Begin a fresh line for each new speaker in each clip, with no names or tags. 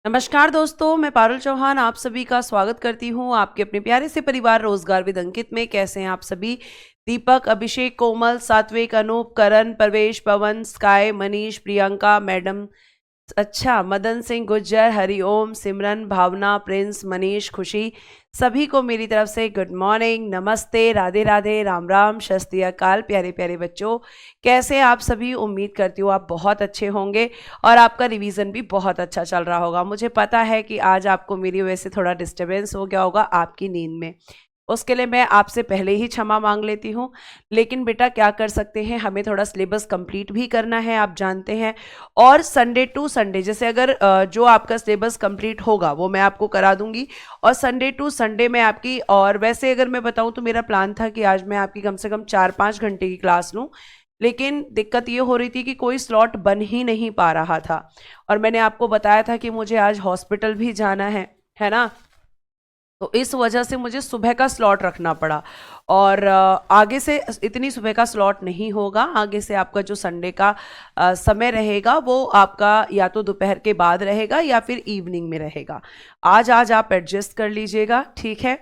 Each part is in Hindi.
नमस्कार दोस्तों, मैं पारुल चौहान आप सभी का स्वागत करती हूँ आपके अपने प्यारे से परिवार रोजगार विद अंकित में। कैसे हैं आप सभी? दीपक, अभिषेक, कोमल, सात्विक, अनूप, करण, प्रवेश, पवन, स्काई, मनीष, प्रियंका, मैडम, अच्छा, मदन सिंह गुज्जर, हरिओम, सिमरन, भावना, प्रिंस, मनीष, खुशी, सभी को मेरी तरफ से गुड मॉर्निंग, नमस्ते, राधे राधे, राम राम, शस्त्र अकाल। प्यारे प्यारे बच्चों, कैसे आप सभी? उम्मीद करती हूँ आप बहुत अच्छे होंगे और आपका रिवीजन भी बहुत अच्छा चल रहा होगा। मुझे पता है कि आज आपको मेरी वजह से थोड़ा डिस्टर्बेंस हो गया होगा आपकी नींद में, उसके लिए मैं आपसे पहले ही क्षमा मांग लेती हूँ। लेकिन बेटा क्या कर सकते हैं, हमें थोड़ा सिलेबस कंप्लीट भी करना है, आप जानते हैं। और संडे टू संडे, जैसे अगर जो आपका सिलेबस कंप्लीट होगा वो मैं आपको करा दूंगी, और संडे टू संडे में आपकी, और वैसे अगर मैं बताऊं तो मेरा प्लान था कि आज मैं आपकी कम से कम 4-5 घंटे की क्लास लूँ, लेकिन दिक्कत ये हो रही थी कि कोई स्लॉट बन ही नहीं पा रहा था। और मैंने आपको बताया था कि मुझे आज हॉस्पिटल भी जाना है ना, तो इस वजह से मुझे सुबह का स्लॉट रखना पड़ा। और आगे से इतनी सुबह का स्लॉट नहीं होगा, आगे से आपका जो संडे का समय रहेगा वो आपका या तो दोपहर के बाद रहेगा या फिर इवनिंग में रहेगा। आज आप एडजस्ट कर लीजिएगा, ठीक है?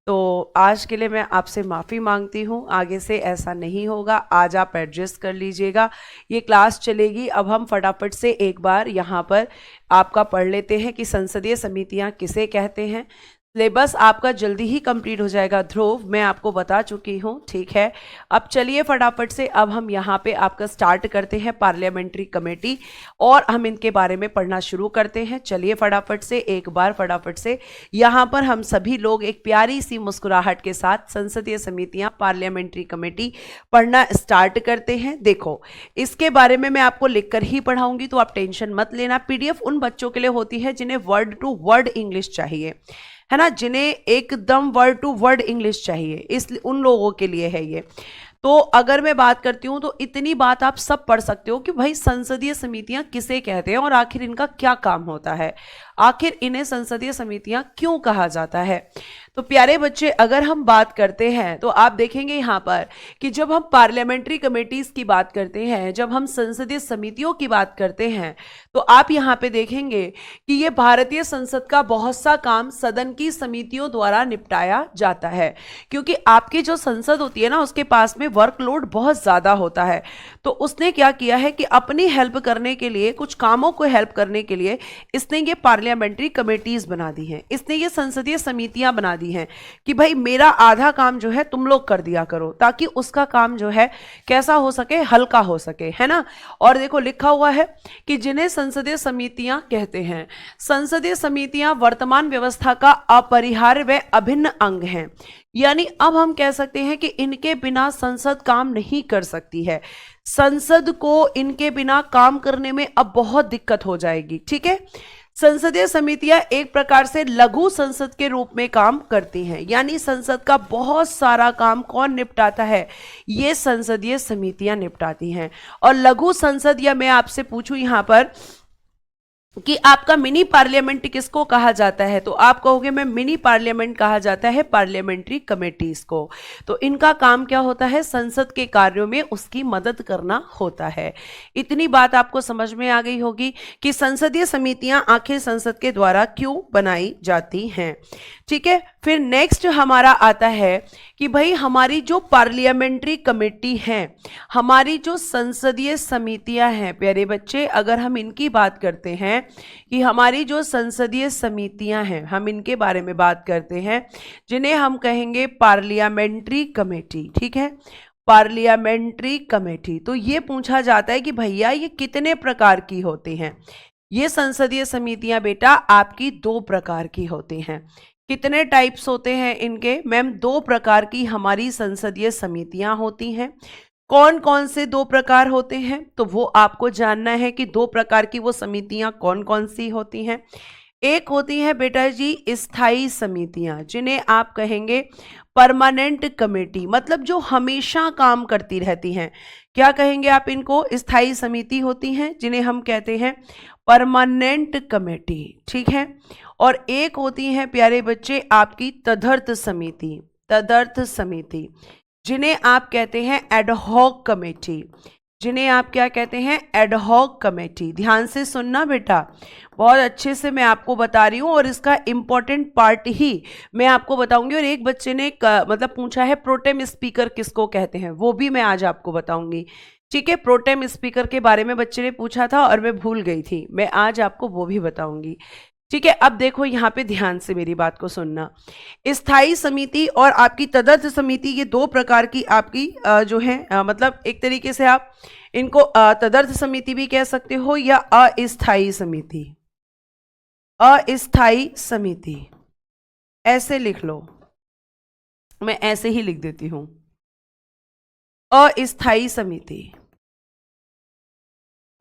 तो आज के लिए मैं आपसे माफ़ी मांगती हूँ, आगे से ऐसा नहीं होगा। आज आप एडजस्ट कर लीजिएगा, ये क्लास चलेगी। अब हम फटाफट से एक बार यहाँ पर आपका पढ़ लेते हैं कि संसदीय समितियाँ किसे कहते हैं। सिलेबस आपका जल्दी ही कंप्लीट हो जाएगा, ध्रुव मैं आपको बता चुकी हूँ, ठीक है? अब चलिए फटाफट से अब हम यहाँ पे आपका स्टार्ट करते हैं पार्लियामेंट्री कमेटी, और हम इनके बारे में पढ़ना शुरू करते हैं। चलिए फटाफट से एक बार फटाफट से यहाँ पर हम सभी लोग एक प्यारी सी मुस्कुराहट के साथ संसदीय समितियाँ पार्लियामेंट्री कमेटी पढ़ना स्टार्ट करते हैं। देखो, इसके बारे में मैं आपको लिख कर ही पढ़ाऊंगी, तो आप टेंशन मत लेना। पीडीएफ उन बच्चों के लिए होती है जिन्हें वर्ड टू वर्ड इंग्लिश चाहिए, है ना, जिन्हें एकदम वर्ड टू वर्ड इंग्लिश चाहिए, इस उन लोगों के लिए है ये। तो अगर मैं बात करती हूं तो इतनी बात आप सब पढ़ सकते हो कि भाई संसदीय समितियां किसे कहते हैं और आखिर इनका क्या काम होता है, आखिर इन्हें संसदीय समितियां क्यों कहा जाता है। तो प्यारे बच्चे, अगर हम बात करते हैं तो आप देखेंगे यहाँ पर कि जब हम पार्लियामेंट्री कमेटीज की बात करते हैं, जब हम संसदीय समितियों की बात करते हैं, तो आप यहाँ पे देखेंगे कि ये भारतीय संसद का बहुत सा काम सदन की समितियों द्वारा निपटाया जाता है। क्योंकि आपकी जो संसद होती है ना, उसके पास में वर्कलोड बहुत ज़्यादा होता है, तो उसने क्या किया है कि अपनी हेल्प करने के लिए, कुछ कामों को हेल्प करने के लिए इसने ये पार्लियामेंट्री कमेटीज बना दी हैं, इसने ये संसदीय समितियां बना दी हैं कि भाई मेरा आधा काम जो है तुम लोग कर दिया करो, ताकि उसका काम जो है कैसा हो सके, हल्का हो सके, है ना। और देखो लिखा हुआ है कि जिन्हें संसदीय समितियां कहते हैं, संसदीय समितियां वर्तमान व्यवस्था का अपरिहार्य व अभिन्न अंग हैं। यानी अब हम कह सकते हैं कि इनके बिना संसद काम नहीं कर सकती है, संसद को इनके बिना काम करने में अब बहुत दिक्कत हो जाएगी, ठीक है। संसदीय समितियां एक प्रकार से लघु संसद के रूप में काम करती हैं, यानी संसद का बहुत सारा काम कौन निपटाता है, ये संसदीय समितियां निपटाती हैं। और लघु संसद, या मैं आपसे पूछूं यहां पर कि आपका मिनी पार्लियामेंट किसको कहा जाता है, तो आप कहोगे मैं मिनी पार्लियामेंट कहा जाता है पार्लियामेंट्री कमेटीज को। तो इनका काम क्या होता है, संसद के कार्यों में उसकी मदद करना होता है। इतनी बात आपको समझ में आ गई होगी कि संसदीय समितियां आखिर संसद के द्वारा क्यों बनाई जाती हैं, ठीक है। फिर नेक्स्ट हमारा आता है कि भाई हमारी जो पार्लियामेंट्री कमेटी है, हमारी जो संसदीय समितियां हैं, प्यारे बच्चे अगर हम इनकी बात करते हैं कि हमारी जो संसदीय समितियां हैं, हम इनके बारे में बात करते हैं, जिन्हें हम कहेंगे पार्लियामेंट्री कमेटी, ठीक है, पार्लियामेंट्री कमेटी। तो ये पूछा जाता है कि भैया ये कितने प्रकार की होती हैं। ये संसदीय समितियां बेटा आपकी 2 प्रकार की होती हैं। कितने टाइप्स होते हैं इनके? मैम 2 प्रकार की हमारी संसदीय समितियां होती हैं। कौन कौन से 2 प्रकार होते हैं, तो वो आपको जानना है कि 2 प्रकार की वो समितियां कौन कौन सी होती हैं। एक होती है बेटा जी स्थायी समितियां, जिन्हें आप कहेंगे परमानेंट कमेटी, मतलब जो हमेशा काम करती रहती हैं। क्या कहेंगे आप इनको? स्थायी समिति होती हैं, जिन्हें हम कहते हैं परमानेंट कमेटी, ठीक है। और एक होती है प्यारे बच्चे आपकी तदर्थ समिति, तदर्थ समिति, जिन्हें आप कहते हैं एडहॉक कमेटी, जिन्हें आप क्या कहते हैं, एडहॉक कमेटी। ध्यान से सुनना बेटा, बहुत अच्छे से मैं आपको बता रही हूँ और इसका इंपॉर्टेंट पार्ट ही मैं आपको बताऊंगी। और एक बच्चे ने मतलब पूछा है प्रोटेम स्पीकर किसको कहते हैं, वो भी मैं आज आपको बताऊंगी। ठीक है, प्रोटेम स्पीकर के बारे में बच्चे ने पूछा था और मैं भूल गई थी, मैं आज आपको वो भी बताऊंगी। ठीक है, अब देखो यहाँ पे ध्यान से मेरी बात को सुनना। स्थायी समिति और आपकी तदर्थ समिति, ये दो प्रकार की आपकी जो है मतलब एक तरीके से आप इनको तदर्थ समिति भी कह सकते हो या अस्थायी समिति। अस्थायी समिति ऐसे लिख लो, मैं ऐसे ही लिख देती हूं, अस्थायी समिति।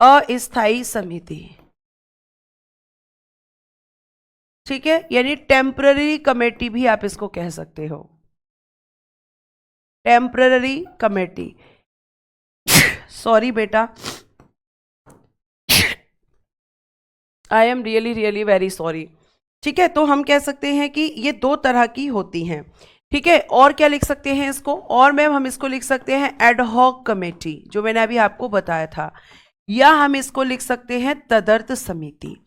अस्थायी समिति, ठीक है, यानी टेम्पररी कमेटी भी आप इसको कह सकते हो, टेम्पररी कमेटी। सॉरी बेटा, I am really really very sorry. ठीक है, तो हम कह सकते हैं कि ये दो तरह की होती हैं। ठीक है, और क्या लिख सकते हैं इसको, और मैम हम इसको लिख सकते हैं एडहॉक कमेटी, जो मैंने अभी आपको बताया था, या हम इसको लिख सकते हैं तदर्थ समिति।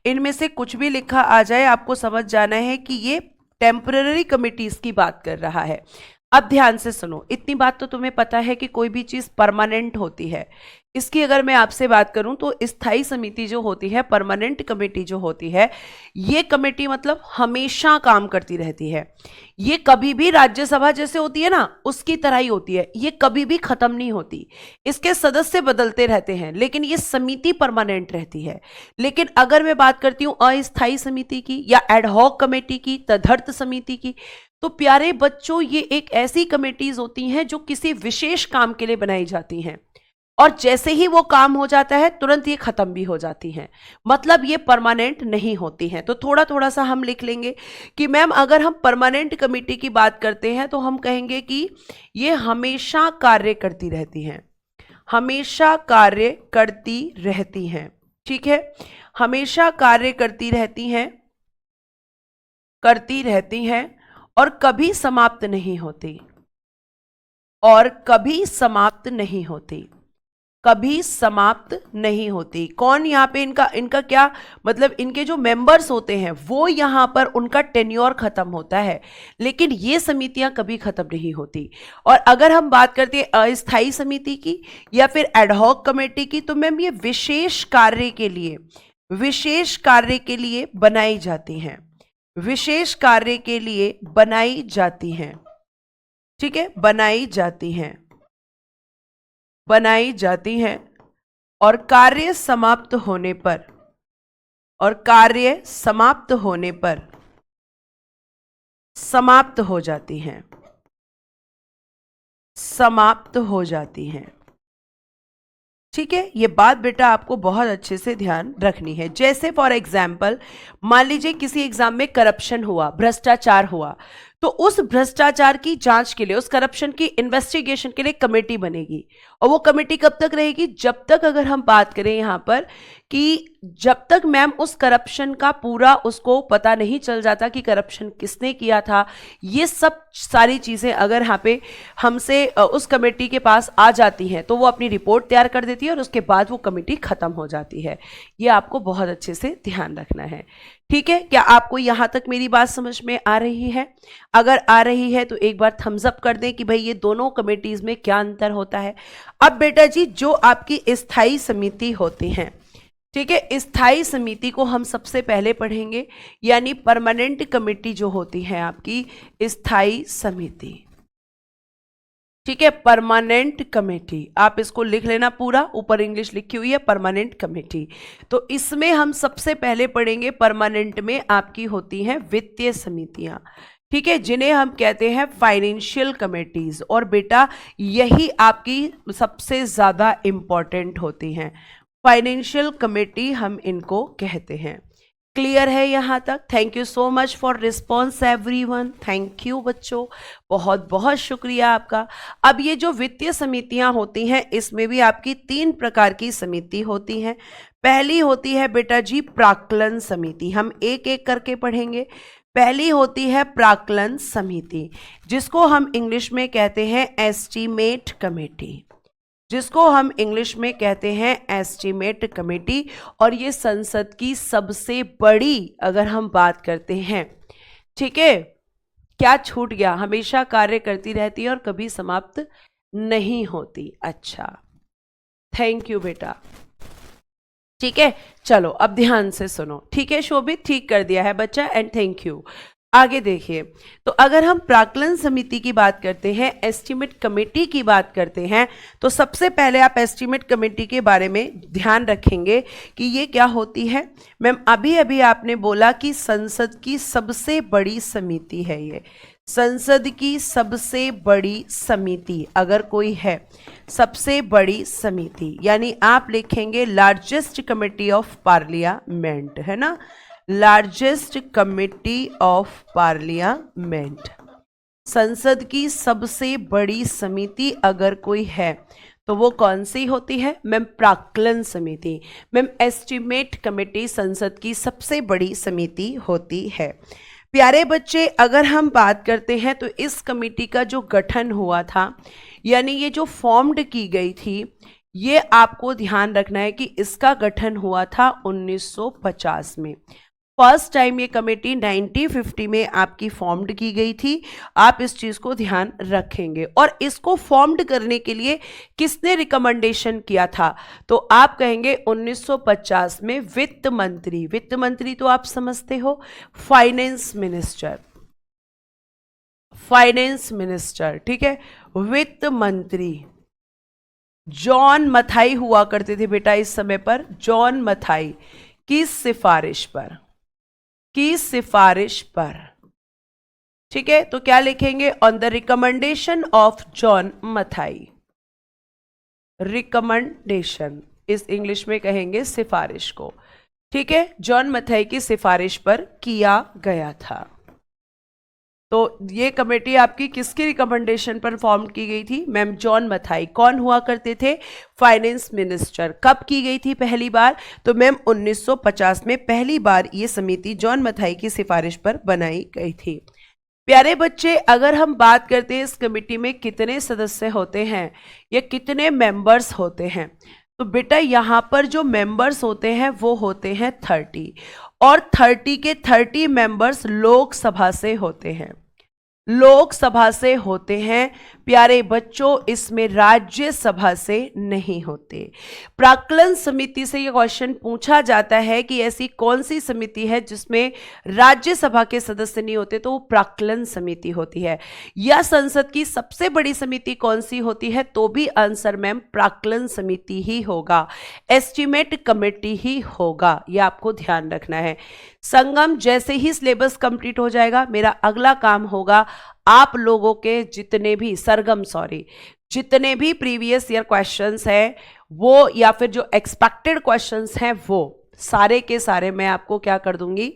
इनमें से कुछ भी लिखा आ जाए, आपको समझ जाना है कि ये टेम्पररी कमिटीज की बात कर रहा है। अब ध्यान से सुनो, इतनी बात तो तुम्हें पता है कि कोई भी चीज परमानेंट होती है। इसकी अगर मैं आपसे बात करूं तो स्थायी समिति जो होती है, परमानेंट कमेटी जो होती है, ये कमेटी मतलब हमेशा काम करती रहती है। ये कभी भी राज्यसभा जैसे होती है ना, उसकी तरह ही होती है, ये कभी भी खत्म नहीं होती। इसके सदस्य बदलते रहते हैं लेकिन ये समिति परमानेंट रहती है। लेकिन अगर मैं बात करती हूं अस्थायी समिति की या एडहॉक कमेटी की, तदर्थ समिति की, तो प्यारे बच्चों ये एक ऐसी कमेटीज होती हैं जो किसी विशेष काम के लिए बनाई जाती हैं और जैसे ही वो काम हो जाता है तुरंत ये खत्म भी हो जाती हैं, मतलब ये परमानेंट नहीं होती हैं। तो थोड़ा थोड़ा सा हम लिख लेंगे कि मैम अगर हम परमानेंट कमेटी की बात करते हैं तो हम कहेंगे कि ये हमेशा कार्य करती रहती हैं, हमेशा कार्य करती रहती हैं। ठीक है, हमेशा कार्य करती रहती हैं और कभी समाप्त नहीं होती, और कभी समाप्त नहीं होती, कभी समाप्त नहीं होती। कौन यहाँ पे इनका क्या मतलब, इनके जो मेंबर्स होते हैं वो यहाँ पर उनका टेन्योर खत्म होता है, लेकिन ये समितियां कभी खत्म नहीं होती। और अगर हम बात करते हैं अस्थायी समिति की या फिर एडहॉक कमेटी की, तो मैम ये विशेष कार्य के लिए बनाई जाती हैं, विशेष कार्य के लिए बनाई जाती हैं। ठीक है, बनाई जाती हैं और कार्य समाप्त होने पर, समाप्त हो जाती हैं। ठीक है, ये बात बेटा आपको बहुत अच्छे से ध्यान रखनी है। जैसे फॉर एग्जाम्पल मान लीजिए किसी एग्जाम में करप्शन हुआ, भ्रष्टाचार हुआ, तो उस भ्रष्टाचार की जांच के लिए, उस करप्शन की इन्वेस्टिगेशन के लिए कमेटी बनेगी। और वो कमेटी कब तक रहेगी, जब तक, अगर हम बात करें यहां पर कि जब तक मैम उस करप्शन का पूरा उसको पता नहीं चल जाता कि करप्शन किसने किया था, ये सब सारी चीजें अगर यहाँ पे हमसे उस कमेटी के पास आ जाती हैं तो वो अपनी रिपोर्ट तैयार कर देती है और उसके बाद वो कमेटी खत्म हो जाती है। ये आपको बहुत अच्छे से ध्यान रखना है। ठीक है, क्या आपको यहां तक मेरी बात समझ में आ रही है? अगर आ रही है तो एक बार थम्स अप कर दें कि भाई ये दोनों कमेटीज में क्या अंतर होता है। अब बेटा जी, जो आपकी स्थायी समिति होती हैं, ठीक है, स्थायी समिति को हम सबसे पहले पढ़ेंगे, यानी परमानेंट कमेटी जो होती है आपकी स्थायी समिति। ठीक है, परमानेंट कमेटी, आप इसको लिख लेना पूरा, ऊपर इंग्लिश लिखी हुई है परमानेंट कमेटी। तो इसमें हम सबसे पहले पढ़ेंगे, परमानेंट में आपकी होती हैं वित्तीय समितियां। ठीक है, जिन्हें हम कहते हैं फाइनेंशियल कमेटीज, और बेटा यही आपकी सबसे ज्यादा इंपॉर्टेंट होती हैं, फाइनेंशियल कमेटी हम इनको कहते हैं। क्लियर है यहाँ तक? Thank you so much for response everyone, thank you बच्चों, बहुत बहुत शुक्रिया आपका। अब ये जो वित्तीय समितियां होती हैं, इसमें भी आपकी 3 प्रकार की समिति होती हैं। पहली होती है बेटा जी प्राक्कलन समिति, हम एक एक करके पढ़ेंगे। पहली होती है प्राक्कलन समिति, जिसको हम इंग्लिश में कहते हैं एस्टीमेट कमेटी, जिसको हम इंग्लिश में कहते हैं एस्टीमेट कमेटी, और ये संसद की सबसे बड़ी अगर हम बात करते हैं, ठीक है। क्या छूट गया? हमेशा कार्य करती रहती है और कभी समाप्त नहीं होती। अच्छा, थैंक यू बेटा। ठीक है, चलो अब ध्यान से सुनो। ठीक है शोभित, ठीक कर दिया है बच्चा, एंड थैंक यू। आगे देखिए, तो अगर हम प्राक्कलन समिति की बात करते हैं, एस्टीमेट कमेटी की बात करते हैं, तो सबसे पहले आप एस्टीमेट कमेटी के बारे में ध्यान रखेंगे कि ये क्या होती है। मैम अभी अभी आपने बोला कि संसद की सबसे बड़ी समिति है ये, संसद की सबसे बड़ी समिति अगर कोई है, सबसे बड़ी समिति, यानी आप लिखेंगे लार्जेस्ट कमेटी ऑफ पार्लियामेंट, है ना, लार्जेस्ट कमेटी ऑफ पार्लियामेंट। संसद की सबसे बड़ी समिति अगर कोई है तो वो कौन सी होती है? मैम प्राक्कलन समिति। मैम एस्टीमेट कमेटी संसद की सबसे बड़ी समिति होती है। प्यारे बच्चे, अगर हम बात करते हैं तो इस कमेटी का जो गठन हुआ था, यानी ये जो फॉर्म्ड की गई थी, ये आपको ध्यान रखना है कि इसका गठन हुआ था 1950 में। फर्स्ट टाइम ये कमेटी 1950 में आपकी फॉर्म्ड की गई थी। आप इस चीज को ध्यान रखेंगे। और इसको फॉर्म्ड करने के लिए किसने रिकमेंडेशन किया था? तो आप कहेंगे 1950 में वित्त मंत्री, वित्त मंत्री तो आप समझते हो, फाइनेंस मिनिस्टर, फाइनेंस मिनिस्टर, ठीक है, वित्त मंत्री जॉन मथाई हुआ करते थे बेटा इस समय पर। जॉन मथाई की सिफारिश पर, की सिफारिश पर, ठीक है। तो क्या लिखेंगे? On the recommendation of John Mathai. Recommendation इस इंग्लिश में कहेंगे सिफारिश को, ठीक है, जॉन मथाई की सिफारिश पर किया गया था। तो ये कमेटी आपकी किसकी रिकमेंडेशन पर फॉर्म की गई थी? Ma'am John Mathai. कौन हुआ करते थे? Finance minister. कब की गई थी पहली बार? तो मैम 1950 में पहली बार ये समिति जॉन मथाई की सिफारिश पर बनाई गई थी। प्यारे बच्चे, अगर हम बात करते हैं इस कमेटी में कितने सदस्य होते हैं या कितने मेंबर्स होते हैं, तो बेटा यहाँ पर जो मेंबर्स होते हैं वो होते हैं 30, और 30 के 30 मेंबर्स लोकसभा से होते हैं, लोकसभा से होते हैं। प्यारे बच्चों, इसमें राज्यसभा से नहीं होते। प्राक्कलन समिति से यह क्वेश्चन पूछा जाता है कि ऐसी कौन सी समिति है जिसमें राज्यसभा के सदस्य नहीं होते, तो वो प्राक्कलन समिति होती है। या संसद की सबसे बड़ी समिति कौन सी होती है? तो भी आंसर मैम प्राक्कलन समिति ही होगा, एस्टीमेट कमेटी ही होगा। यह आपको ध्यान रखना है। संगम, जैसे ही सिलेबस कंप्लीट हो जाएगा, मेरा अगला काम होगा आप लोगों के जितने भी जितने भी प्रीवियस ईयर क्वेश्चंस हैं वो, या फिर जो एक्सपेक्टेड क्वेश्चंस हैं वो सारे के सारे मैं आपको क्या कर दूंगी,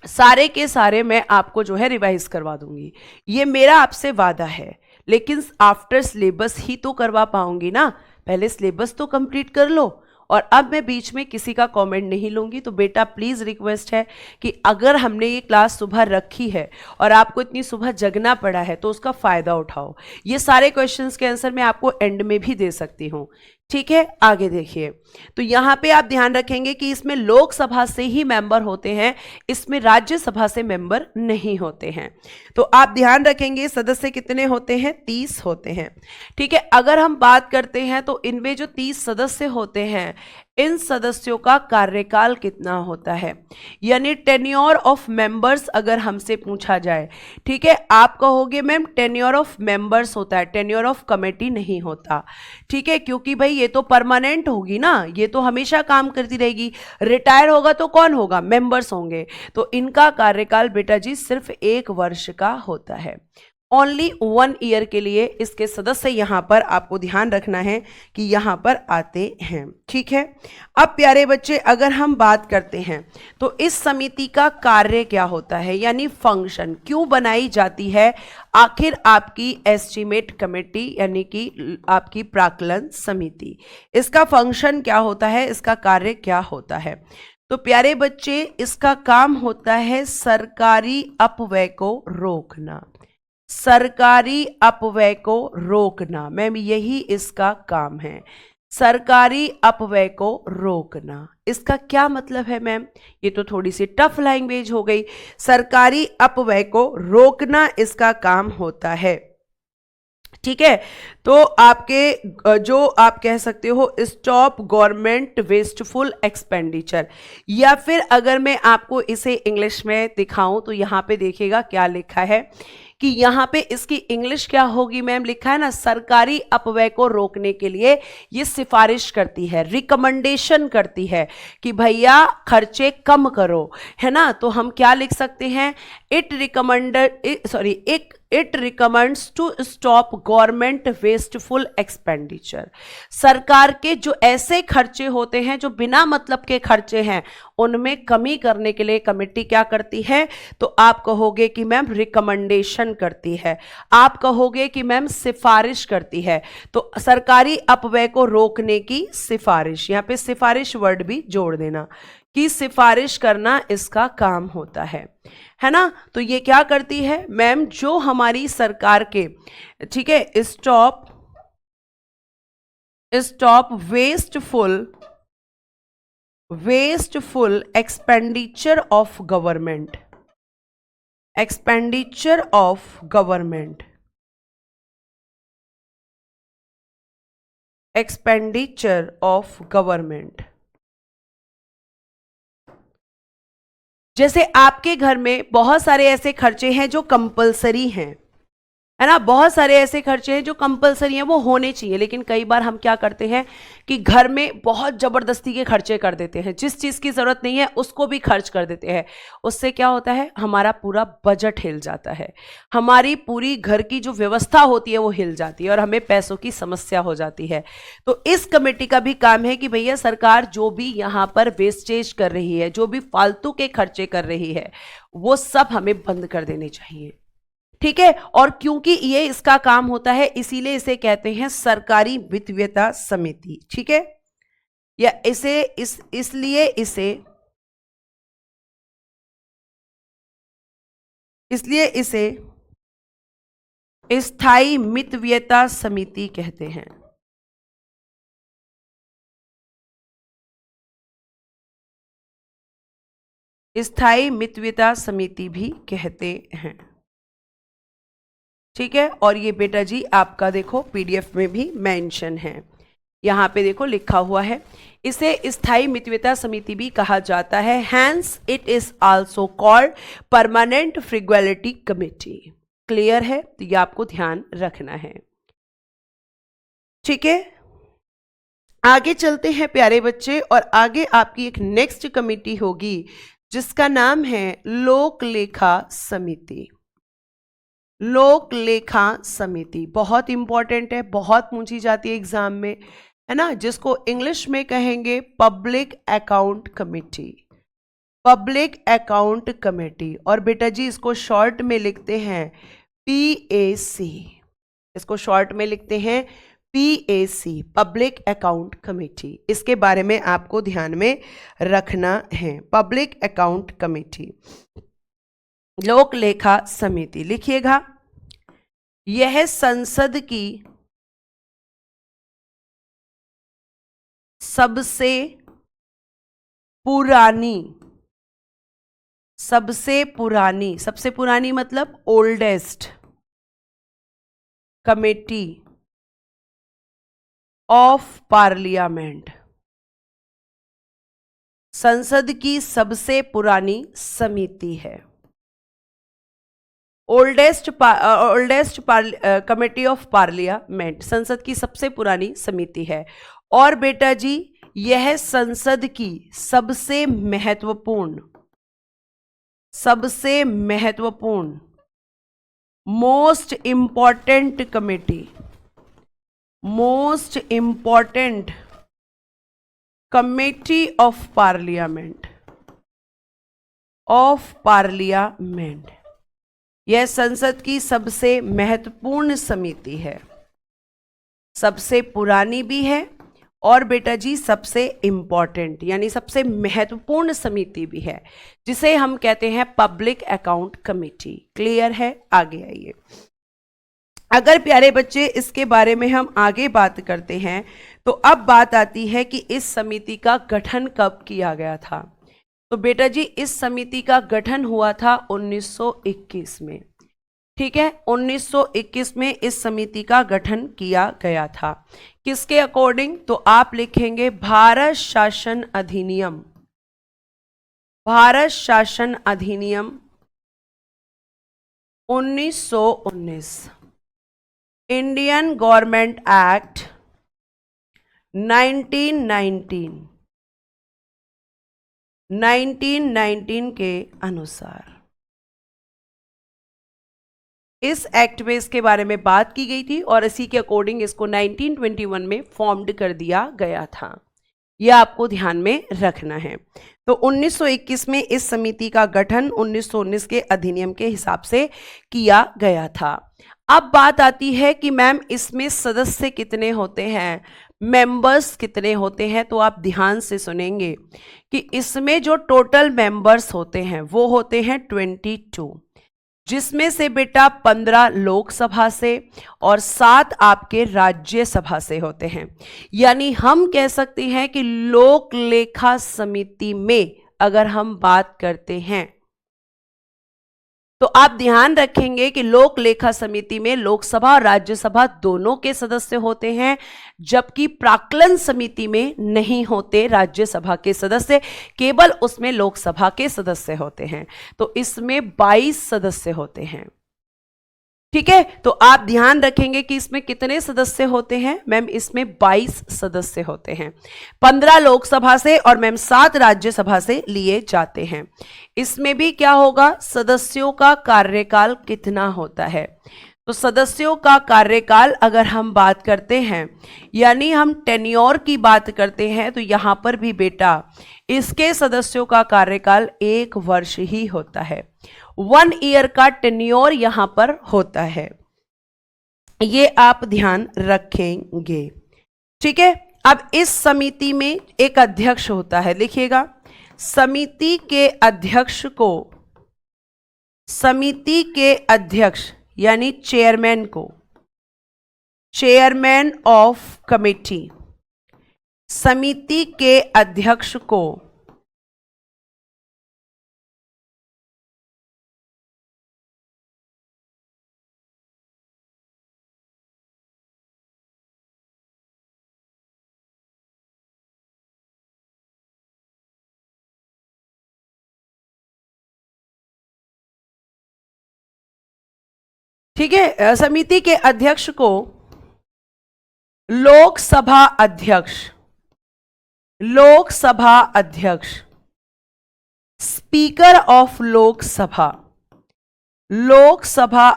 सारे के सारे मैं आपको जो है रिवाइज करवा दूंगी। ये मेरा आपसे वादा है, लेकिन आफ्टर सिलेबस ही तो करवा पाऊंगी ना। पहले सिलेबस तो कंप्लीट कर लो, और अब मैं बीच में किसी का कमेंट नहीं लूंगी। तो बेटा प्लीज रिक्वेस्ट है कि अगर हमने ये क्लास सुबह रखी है और आपको इतनी सुबह जगना पड़ा है तो उसका फायदा उठाओ। ये सारे क्वेश्चंस के आंसर मैं आपको एंड में भी दे सकती हूँ, ठीक है। आगे देखिए, तो यहाँ पे आप ध्यान रखेंगे कि इसमें लोकसभा से ही मेंबर होते हैं, इसमें राज्यसभा से मेंबर नहीं होते हैं। तो आप ध्यान रखेंगे सदस्य कितने होते हैं? 30 होते हैं, ठीक है। अगर हम बात करते हैं तो इनमें जो 30 सदस्य होते हैं, इन सदस्यों का कार्यकाल कितना होता है, यानी टेन्योर ऑफ मेंबर्स अगर हमसे पूछा जाए, ठीक है, आप कहोगे मैम टेन्योर ऑफ मेंबर्स होता है, टेन्योर ऑफ कमेटी नहीं होता, ठीक है, क्योंकि भाई ये तो परमानेंट होगी ना, ये तो हमेशा काम करती रहेगी। रिटायर होगा तो कौन होगा? मेंबर्स होंगे। तो इनका कार्यकाल बेटा जी सिर्फ 1 वर्ष का होता है, ओनली 1 ईयर के लिए इसके सदस्य यहां पर आपको ध्यान रखना है कि यहां पर आते हैं, ठीक है। अब प्यारे बच्चे, अगर हम बात करते हैं तो इस समिति का कार्य क्या होता है, यानी फंक्शन क्यों बनाई जाती है आखिर आपकी एस्टीमेट कमेटी, यानी कि आपकी प्राक्कलन समिति, इसका फंक्शन क्या होता है, इसका कार्य क्या होता है? तो प्यारे बच्चे, इसका काम होता है सरकारी अपव्यय को रोकना। सरकारी अपव्यय को रोकना। मैम यही इसका काम है, सरकारी अपव्यय को रोकना। इसका क्या मतलब है मैम? ये तो थोड़ी सी टफ लैंग्वेज हो गई। सरकारी अपव्यय को रोकना इसका काम होता है, ठीक है। तो आपके जो आप कह सकते हो स्टॉप गवर्नमेंट वेस्टफुल एक्सपेंडिचर, या फिर अगर मैं आपको इसे इंग्लिश में दिखाऊं तो यहां पे देखिएगा क्या लिखा है कि यहाँ पे इसकी इंग्लिश क्या होगी मैम? लिखा है ना, सरकारी अपव्यय को रोकने के लिए ये सिफारिश करती है, रिकमेंडेशन करती है कि भैया खर्चे कम करो, है ना। तो हम क्या लिख सकते हैं? It recommends to stop government wasteful expenditure. सरकार के जो ऐसे खर्चे होते हैं जो बिना मतलब के खर्चे हैं, उनमें कमी करने के लिए कमेटी क्या करती है? तो आप कहोगे कि मैम रिकमेंडेशन करती है, आप कहोगे कि मैम सिफारिश करती है। तो सरकारी अपव्यय को रोकने की सिफारिश, यहां पे सिफारिश वर्ड भी जोड़ देना कि सिफारिश करना इसका काम होता है ना। तो ये क्या करती है मैम? जो हमारी सरकार के, ठीक है, stop wasteful expenditure of government, expenditure of government, expenditure of government. जैसे आपके घर में बहुत सारे ऐसे खर्चे हैं जो कंपलसरी हैं, है ना, बहुत सारे ऐसे खर्चे हैं जो कंपलसरी हैं, वो होने चाहिए, लेकिन कई बार हम क्या करते हैं कि घर में बहुत जबरदस्ती के खर्चे कर देते हैं, जिस चीज की जरूरत नहीं है उसको भी खर्च कर देते हैं। उससे क्या होता है? हमारा पूरा बजट हिल जाता है, हमारी पूरी घर की जो व्यवस्था होती है वो हिल जाती है और हमें पैसों की समस्या हो जाती है। तो इस कमेटी का भी काम है कि भैया सरकार जो भी यहाँ पर वेस्टेज कर रही है, जो भी फालतू के खर्चे कर रही है, वो सब हमें बंद कर देने चाहिए, ठीक है। और क्योंकि ये इसका काम होता है इसीलिए इसे कहते हैं सरकारी वित्तीयता समिति, ठीक है। या इसलिए इसे स्थायी वित्तीयता समिति कहते हैं। स्थायी वित्तीयता समिति भी कहते हैं, ठीक है। और ये बेटा जी आपका देखो पीडीएफ में भी मेंशन है, यहाँ पे देखो लिखा हुआ है, इसे स्थायी वित्तीयता समिति भी कहा जाता है। Hence it is also called permanent frugality committee. Clear है? तो ये आपको ध्यान रखना है, ठीक है। आगे चलते हैं प्यारे बच्चे, और आगे आपकी एक नेक्स्ट कमेटी होगी जिसका नाम है लोक लेखा समिति। लोक लेखा समिति बहुत इंपॉर्टेंट है, बहुत पूछी जाती है एग्जाम में, है ना, जिसको इंग्लिश में कहेंगे public account committee, public account committee. और बेटा जी इसको शॉर्ट में लिखते हैं PAC, इसको शॉर्ट में लिखते हैं PAC, पब्लिक अकाउंट कमेटी। इसके बारे में आपको ध्यान में रखना है, पब्लिक अकाउंट कमेटी, लोक लेखा समिति। लिखिएगा, यह संसद की सबसे पुरानी मतलब ओल्डेस्ट कमेटी ऑफ पार्लियामेंट, संसद की सबसे पुरानी समिति है। ओल्डेस्ट कमेटी ऑफ पार्लियामेंट संसद की सबसे पुरानी समिति है। और बेटा जी यह संसद की सबसे महत्वपूर्ण most important committee of parliament, यह संसद की सबसे महत्वपूर्ण समिति है, सबसे पुरानी भी है और बेटा जी सबसे इंपॉर्टेंट यानी सबसे महत्वपूर्ण समिति भी है, जिसे हम कहते हैं पब्लिक अकाउंट कमेटी। क्लियर है? आगे आइए। अगर प्यारे बच्चे इसके बारे में हम आगे बात करते हैं तो अब बात आती है कि इस समिति का गठन कब किया गया था। तो बेटा जी इस समिति का गठन हुआ था 1921 में। ठीक है, 1921 में इस समिति का गठन किया गया था। किसके अकॉर्डिंग? तो आप लिखेंगे भारत शासन अधिनियम, भारत शासन अधिनियम 1919, इंडियन गवर्नमेंट एक्ट 1919 के अनुसार इस एक्ट में इसके बारे में बात की गई थी और इसी के अकॉर्डिंग इसको 1921 में फॉर्म्ड कर दिया गया था। यह आपको ध्यान में रखना है। तो 1921 में इस समिति का गठन 1919 के अधिनियम के हिसाब से किया गया था। अब बात आती है कि मैम इसमें सदस्य कितने होते हैं, मेंबर्स कितने होते हैं। तो आप ध्यान से सुनेंगे कि इसमें जो टोटल मेंबर्स होते हैं वो होते हैं 22, जिसमें से बेटा 15 लोकसभा से और 7 आपके राज्यसभा से होते हैं। यानी हम कह सकते हैं कि लोक लेखा समिति में अगर हम बात करते हैं तो आप ध्यान रखेंगे कि लोक लेखा समिति में लोकसभा और राज्यसभा दोनों के सदस्य होते हैं, जबकि प्राक्कलन समिति में नहीं होते राज्यसभा के सदस्य, केवल उसमें लोकसभा के सदस्य होते हैं। तो इसमें 22 सदस्य होते हैं। ठीक है, तो आप ध्यान रखेंगे कि इसमें कितने सदस्य होते हैं मैम, इसमें 22 सदस्य होते हैं। 15 लोकसभा से और मैम 7 राज्यसभा से लिए जाते हैं। इसमें भी क्या होगा, सदस्यों का कार्यकाल कितना होता है। तो सदस्यों का कार्यकाल अगर हम बात करते हैं, यानी हम टेन्योर की बात करते हैं, तो यहां पर भी बेटा इसके सदस्यों का कार्यकाल 1 वर्ष ही होता है। 1 ईयर का टेन्योर यहां पर होता है, ये आप ध्यान रखेंगे। ठीक है, अब इस समिति में एक अध्यक्ष होता है, लिखिएगा समिति के अध्यक्ष यानी चेयरमैन को, चेयरमैन ऑफ कमेटी, समिति के अध्यक्ष को ठीक है, समिति के अध्यक्ष को लोकसभा अध्यक्ष, स्पीकर ऑफ लोकसभा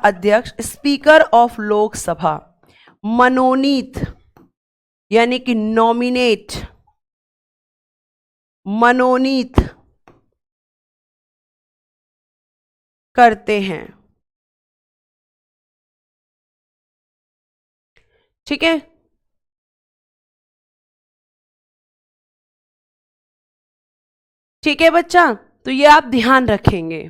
अध्यक्ष, स्पीकर ऑफ लोकसभा, मनोनीत यानी कि मनोनीत करते हैं। ठीक है, ठीक है बच्चा, तो ये आप ध्यान रखेंगे।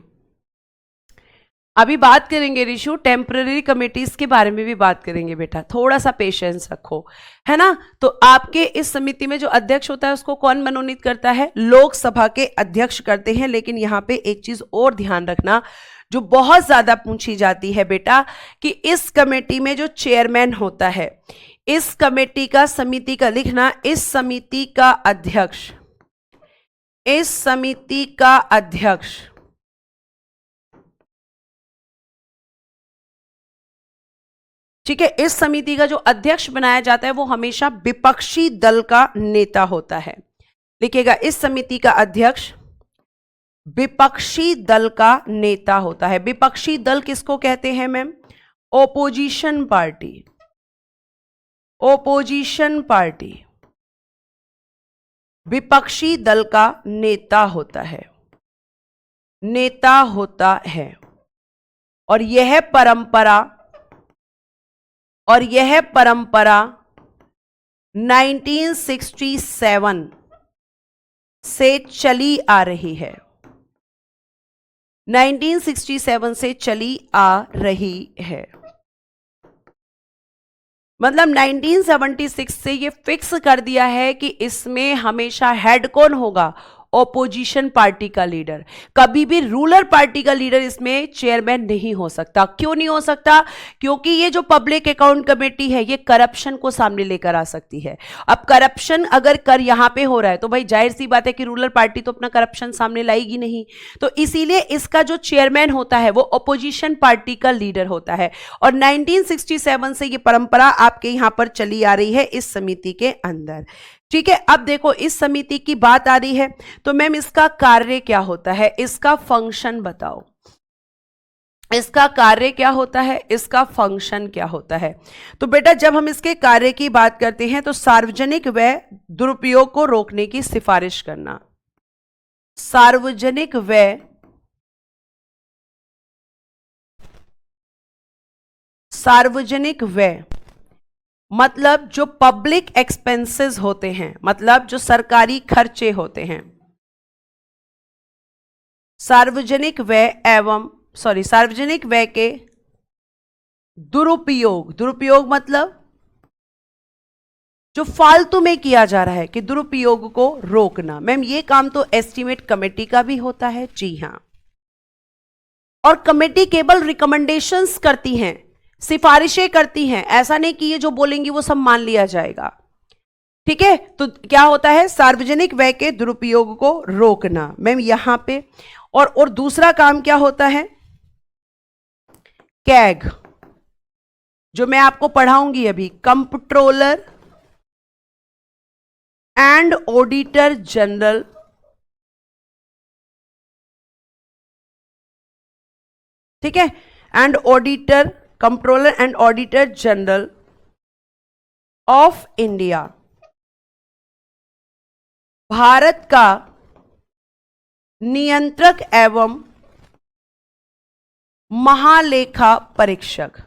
अभी बात करेंगे ऋषु टेम्पररी कमेटीज के बारे में भी बात करेंगे बेटा, थोड़ा सा पेशेंस रखो, है ना। तो आपके इस समिति में जो अध्यक्ष होता है उसको कौन मनोनीत करता है, लोकसभा के अध्यक्ष करते हैं। लेकिन यहां पे एक चीज और ध्यान रखना जो बहुत ज्यादा पूछी जाती है बेटा, कि इस कमेटी में जो चेयरमैन होता है, इस कमेटी का, समिति का लिखना, इस समिति का अध्यक्ष ठीक है, इस समिति का जो अध्यक्ष बनाया जाता है वो हमेशा विपक्षी दल का नेता होता है। लिखिएगा, इस समिति का अध्यक्ष विपक्षी दल का नेता होता है। विपक्षी दल किसको कहते हैं मैम, ओपोजिशन पार्टी विपक्षी दल का नेता होता है। और यह परंपरा 1967 से चली आ रही है, 1967 से चली आ रही है। मतलब 1976 से ये फिक्स कर दिया है कि इसमें हमेशा हेड कौन होगा, ओपोजिशन पार्टी का लीडर। कभी भी रूलर पार्टी का लीडर इसमें चेयरमैन नहीं हो सकता। क्यों नहीं हो सकता? क्योंकि ये जो पब्लिक अकाउंट कमेटी है ये करप्शन को सामने लेकर आ सकती है। अब करप्शन अगर कर यहां पे हो रहा है तो भाई जाहिर सी बात है कि रूलर पार्टी तो अपना करप्शन सामने लाएगी नहीं, तो इसीलिए इसका जो चेयरमैन होता है वो ओपोजिशन पार्टी का लीडर होता है। और 1967 से ये परंपरा आपके यहां पर चली आ रही है इस समिति के अंदर। ठीक है, अब देखो इस समिति की बात आ रही है तो मैम इसका कार्य क्या होता है, इसका फंक्शन बताओ। इसका कार्य क्या होता है, इसका फंक्शन क्या होता है? तो बेटा जब हम इसके कार्य की बात करते हैं तो सार्वजनिक व्यय दुरुपयोग को रोकने की सिफारिश करना। सार्वजनिक व्यय, सार्वजनिक व्यय मतलब जो पब्लिक एक्सपेंसेस होते हैं, मतलब जो सरकारी खर्चे होते हैं, सार्वजनिक व्यय एवं सार्वजनिक व्यय के दुरुपयोग, दुरुपयोग मतलब जो फालतू में किया जा रहा है कि दुरुपयोग को रोकना। मैम ये काम तो एस्टीमेट कमेटी का भी होता है, जी हां। और कमेटी केवल रिकमेंडेशंस करती हैं, सिफारिशें करती हैं, ऐसा नहीं कि ये जो बोलेंगी वो सब मान लिया जाएगा। ठीक है, तो क्या होता है, सार्वजनिक व्यय के दुरुपयोग को रोकना मैम यहां पे। और दूसरा काम क्या होता है, कैग, जो मैं आपको पढ़ाऊंगी अभी, कंप्ट्रोलर एंड ऑडिटर जनरल ठीक है, and auditor, comptroller and auditor general of India, Bharat का नियंत्रक एवं महालेखा परीक्षक,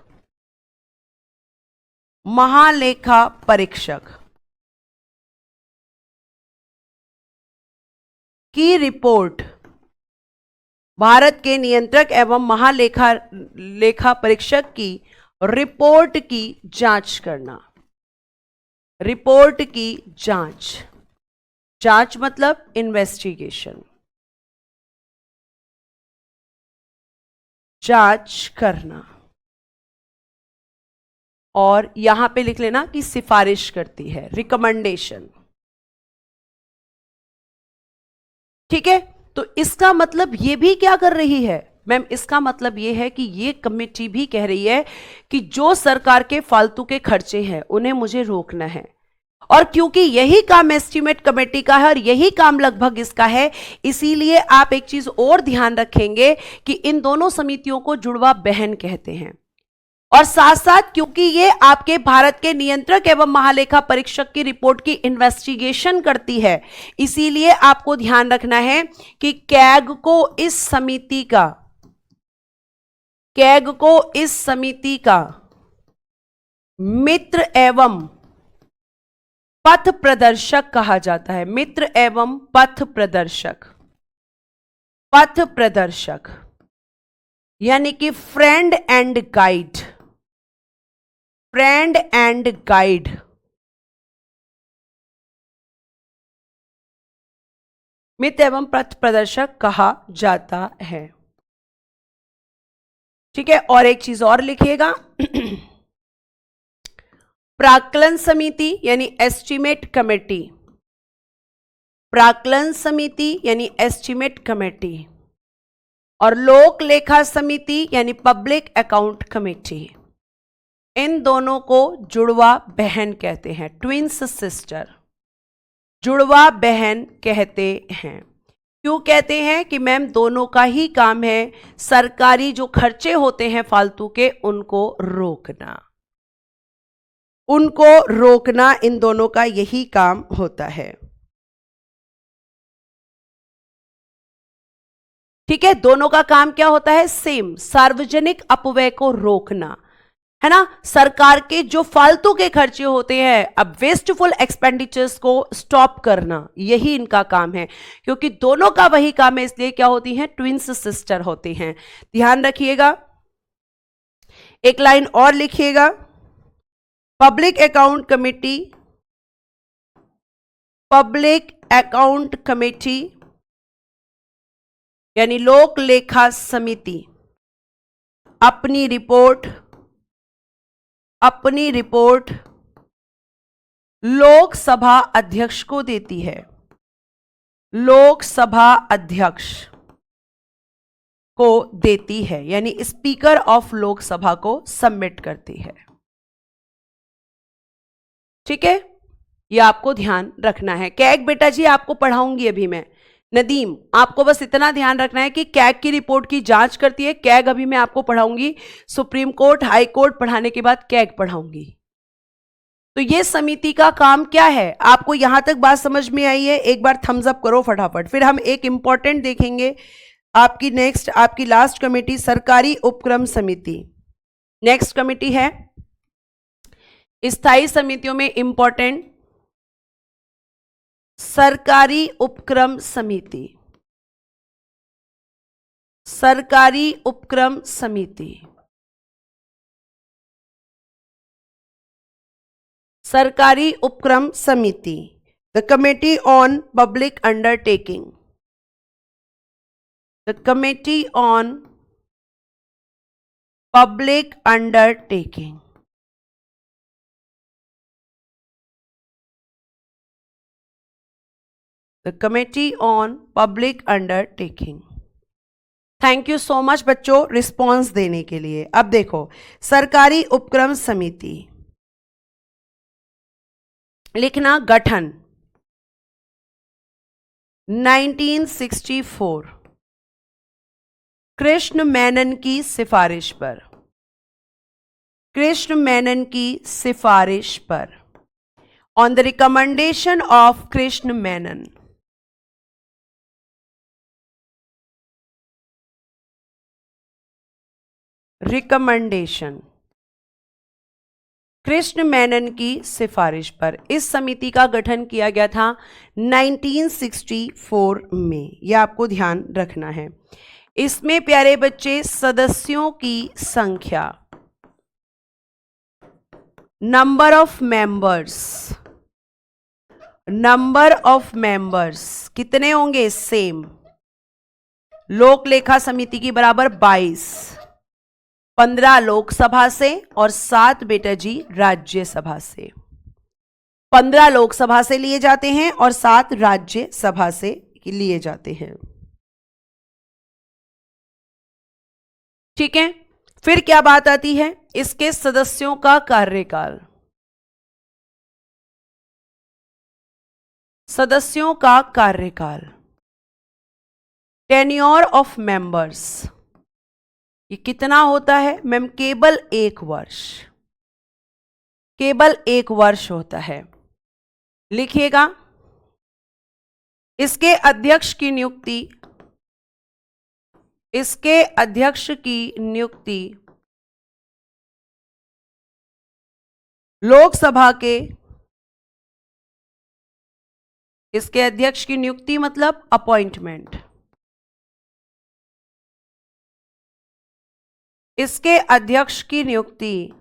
महालेखा परीक्षक की रिपोर्ट, भारत के नियंत्रक एवं लेखा परीक्षक की रिपोर्ट की जांच करना। रिपोर्ट की जांच, जांच मतलब इन्वेस्टिगेशन, जांच करना। और यहां पे लिख लेना कि सिफारिश करती है, रिकमेंडेशन। ठीक है, तो इसका मतलब ये भी क्या कर रही है मैम, इसका मतलब ये है कि ये कमेटी भी कह रही है कि जो सरकार के फालतू के खर्चे हैं उन्हें मुझे रोकना है। और क्योंकि यही काम एस्टीमेट कमेटी का है और यही काम लगभग इसका है, इसीलिए आप एक चीज और ध्यान रखेंगे कि इन दोनों समितियों को जुड़वा बहन कहते हैं। और साथ साथ क्योंकि ये आपके भारत के नियंत्रक एवं महालेखा परीक्षक की रिपोर्ट की इन्वेस्टिगेशन करती है, इसीलिए आपको ध्यान रखना है कि कैग को इस समिति का, कैग को इस समिति का मित्र एवं पथ प्रदर्शक कहा जाता है। मित्र एवं पथ प्रदर्शक, पथ प्रदर्शक यानी कि friend and guide, friend and guide. मित्र एवं पथ प्रदर्शक कहा जाता है। ठीक है, और एक चीज और लिखिएगा, प्राक्कलन समिति यानी एस्टीमेट कमेटी, प्राक्कलन समिति यानी एस्टीमेट कमेटी और लोक लेखा समिति यानी पब्लिक अकाउंट कमेटी, इन दोनों को जुड़वा बहन कहते हैं, ट्विंस सिस्टर, जुड़वा बहन कहते हैं। क्यों कहते हैं कि मैम दोनों का ही काम है सरकारी जो खर्चे होते हैं फालतू के उनको रोकना, उनको रोकना, इन दोनों का यही काम होता है। ठीक है, दोनों का काम क्या होता है, सेम, सार्वजनिक अपव्यय को रोकना, है ना, सरकार के जो फालतू के खर्चे होते हैं, अब वेस्टफुल एक्सपेंडिचर्स को स्टॉप करना, यही इनका काम है। क्योंकि दोनों का वही काम है, इसलिए क्या होती हैं, ट्विंस सिस्टर होती हैं। ध्यान रखिएगा, एक लाइन और लिखिएगा, public account committee, public account committee यानी लोक लेखा समिति अपनी रिपोर्ट लोकसभा अध्यक्ष को देती है, लोकसभा अध्यक्ष को देती है, यानी स्पीकर ऑफ लोकसभा को सबमिट करती है। ठीक है, ये आपको ध्यान रखना है। कैग बेटा जी आपको पढ़ाऊंगी अभी मैं। नदीम आपको बस इतना ध्यान रखना है कि कैग की रिपोर्ट की जांच करती है। कैग अभी मैं आपको पढ़ाऊंगी, सुप्रीम कोर्ट हाई कोर्ट पढ़ाने के बाद कैग पढ़ाऊंगी। तो ये समिति का काम क्या है, आपको यहां तक बात समझ में आई है? एक बार थम्स अप करो फटाफट। फिर हम एक इंपॉर्टेंट देखेंगे, आपकी नेक्स्ट आपकी लास्ट कमेटी सरकारी उपक्रम समिति। नेक्स्ट कमेटी है स्थायी समितियों में इंपॉर्टेंट सरकारी उपक्रम समिति, सरकारी उपक्रम समिति, सरकारी उपक्रम समिति, the committee on public undertaking, the committee on public undertaking, the committee on public undertaking. Thank you so much बच्चों रिस्पॉन्स देने के लिए। अब देखो सरकारी उपक्रम समिति, लिखना गठन 1964 कृष्ण मेनन की सिफारिश पर, कृष्ण मेनन की सिफारिश पर, on the recommendation of Krishna Menon, recommendation Krishna Menon की सिफारिश पर इस समिति का गठन किया गया था 1964 में। यह आपको ध्यान रखना है। इसमें प्यारे बच्चे सदस्यों की संख्या, number of members, number of members कितने होंगे? सेम। लोक लेखा समिति की बराबर 22, 15 लोकसभा से और 7 बेटा जी राज्यसभा से। 15 लोकसभा से लिए जाते हैं और 7 राज्यसभा से लिए जाते हैं। ठीक है, फिर क्या बात आती है? इसके सदस्यों का कार्यकाल, सदस्यों का कार्यकाल, टेन्योर ऑफ मेंबर्स, ये कितना होता है मैम? केवल 1 वर्ष, केवल 1 वर्ष होता है। लिखिएगा इसके अध्यक्ष की नियुक्ति, इसके अध्यक्ष की नियुक्ति लोकसभा के, इसके अध्यक्ष की नियुक्ति मतलब अपॉइंटमेंट, इसके अध्यक्ष की नियुक्ति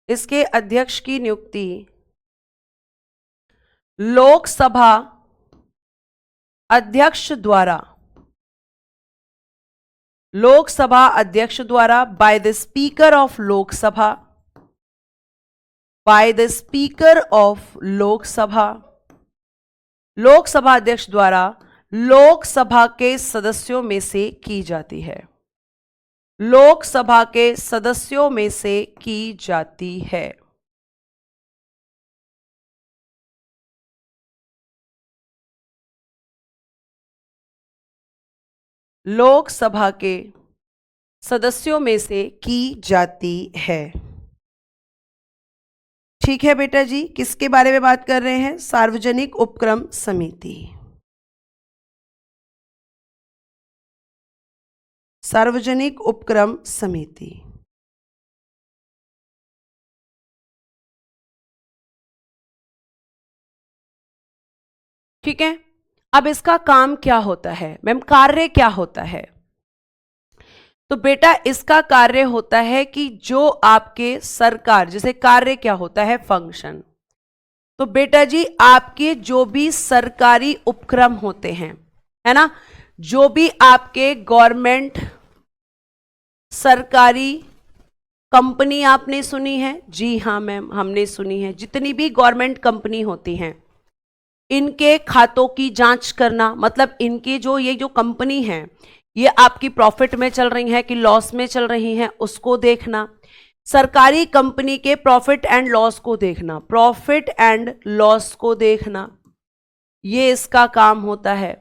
इसके अध्यक्ष की नियुक्ति लोकसभा अध्यक्ष द्वारा, लोकसभा अध्यक्ष द्वारा by the speaker of Lok Sabha, by the speaker of Lok Sabha, Lok Sabha अध्यक्ष द्वारा लोकसभा के सदस्यों में से की जाती है, लोकसभा के सदस्यों में से की जाती है। लोकसभा के सदस्यों में से की जाती है। ठीक है बेटा जी, किसके बारे में बात कर रहे हैं? सार्वजनिक उपक्रम समिति, सार्वजनिक उपक्रम समिति। ठीक है, अब इसका काम क्या होता है मैम? कार्य क्या होता है? तो बेटा इसका कार्य होता है कि जो आपके सरकार, जैसे कार्य क्या होता है, फंक्शन। तो बेटा जी आपके जो भी सरकारी उपक्रम होते हैं, है ना, जो भी आपके गवर्नमेंट सरकारी कंपनी आपने सुनी है, जी हाँ मैम हमने सुनी है, जितनी भी गवर्नमेंट कंपनी होती हैं इनके खातों की जांच करना, मतलब इनकी जो ये जो कंपनी है ये आपकी प्रॉफिट में चल रही है कि लॉस में चल रही है उसको देखना, सरकारी कंपनी के प्रॉफिट एंड लॉस को देखना, प्रॉफिट एंड लॉस को देखना, ये इसका काम होता है।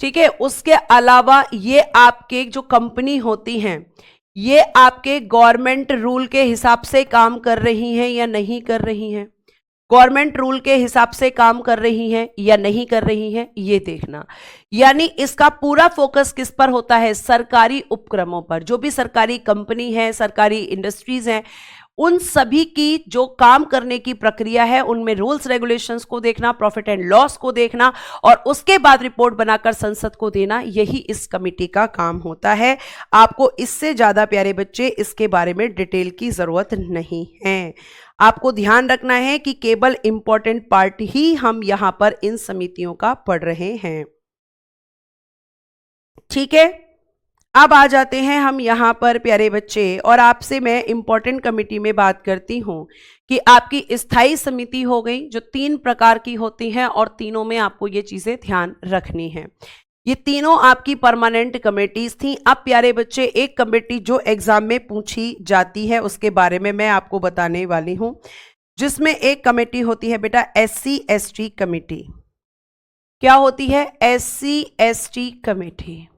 ठीक है, उसके अलावा ये आपके जो कंपनी होती हैं ये आपके गवर्नमेंट रूल के हिसाब से काम कर रही हैं या नहीं कर रही हैं, गवर्नमेंट रूल के हिसाब से काम कर रही हैं या नहीं कर रही हैं, ये देखना। यानी इसका पूरा फोकस किस पर होता है, सरकारी उपक्रमों पर। जो भी सरकारी कंपनी है, सरकारी इंडस्ट्रीज हैं, उन सभी की जो काम करने की प्रक्रिया है उनमें रूल्स रेगुलेशंस को देखना, प्रॉफिट एंड लॉस को देखना और उसके बाद रिपोर्ट बनाकर संसद को देना, यही इस कमेटी का काम होता है। आपको इससे ज्यादा प्यारे बच्चे इसके बारे में डिटेल की जरूरत नहीं है। आपको ध्यान रखना है कि केवल इंपॉर्टेंट पार्ट ही हम यहां पर इन समितियों का पढ़ रहे हैं। ठीक है, अब आ जाते हैं हम यहां पर प्यारे बच्चे, और आपसे मैं इंपॉर्टेंट कमेटी में बात करती हूं कि आपकी स्थायी समिति हो गई जो 3 प्रकार की होती हैं और तीनों में आपको ये चीजें ध्यान रखनी है। ये तीनों आपकी परमानेंट कमेटीज थी। अब प्यारे बच्चे एक कमेटी जो एग्जाम में पूछी जाती है उसके बारे में मैं आपको बताने वाली हूं, जिसमें एक कमेटी होती है बेटा SC/ST कमेटी। क्या होती है, SC/ST कमेटी,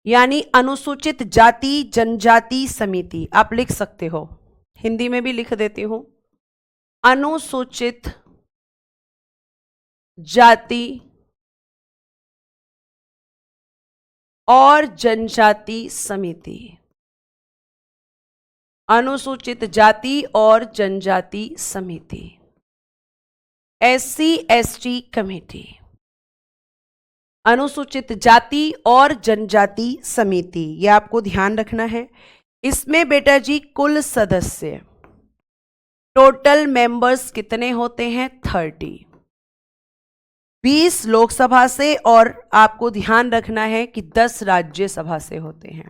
यानी अनुसूचित जाति जनजाति समिति। आप लिख सकते हो, हिंदी में भी लिख देती हूं, अनुसूचित जाति और जनजाति समिति, अनुसूचित जाति और जनजाति समिति, SC/ST कमेटी, अनुसूचित जाति और जनजाति समिति, ये आपको ध्यान रखना है। इसमें बेटा जी कुल सदस्य, टोटल मेंबर्स कितने होते हैं, 30, 20 लोकसभा से और आपको ध्यान रखना है कि 10 राज्यसभा से होते हैं,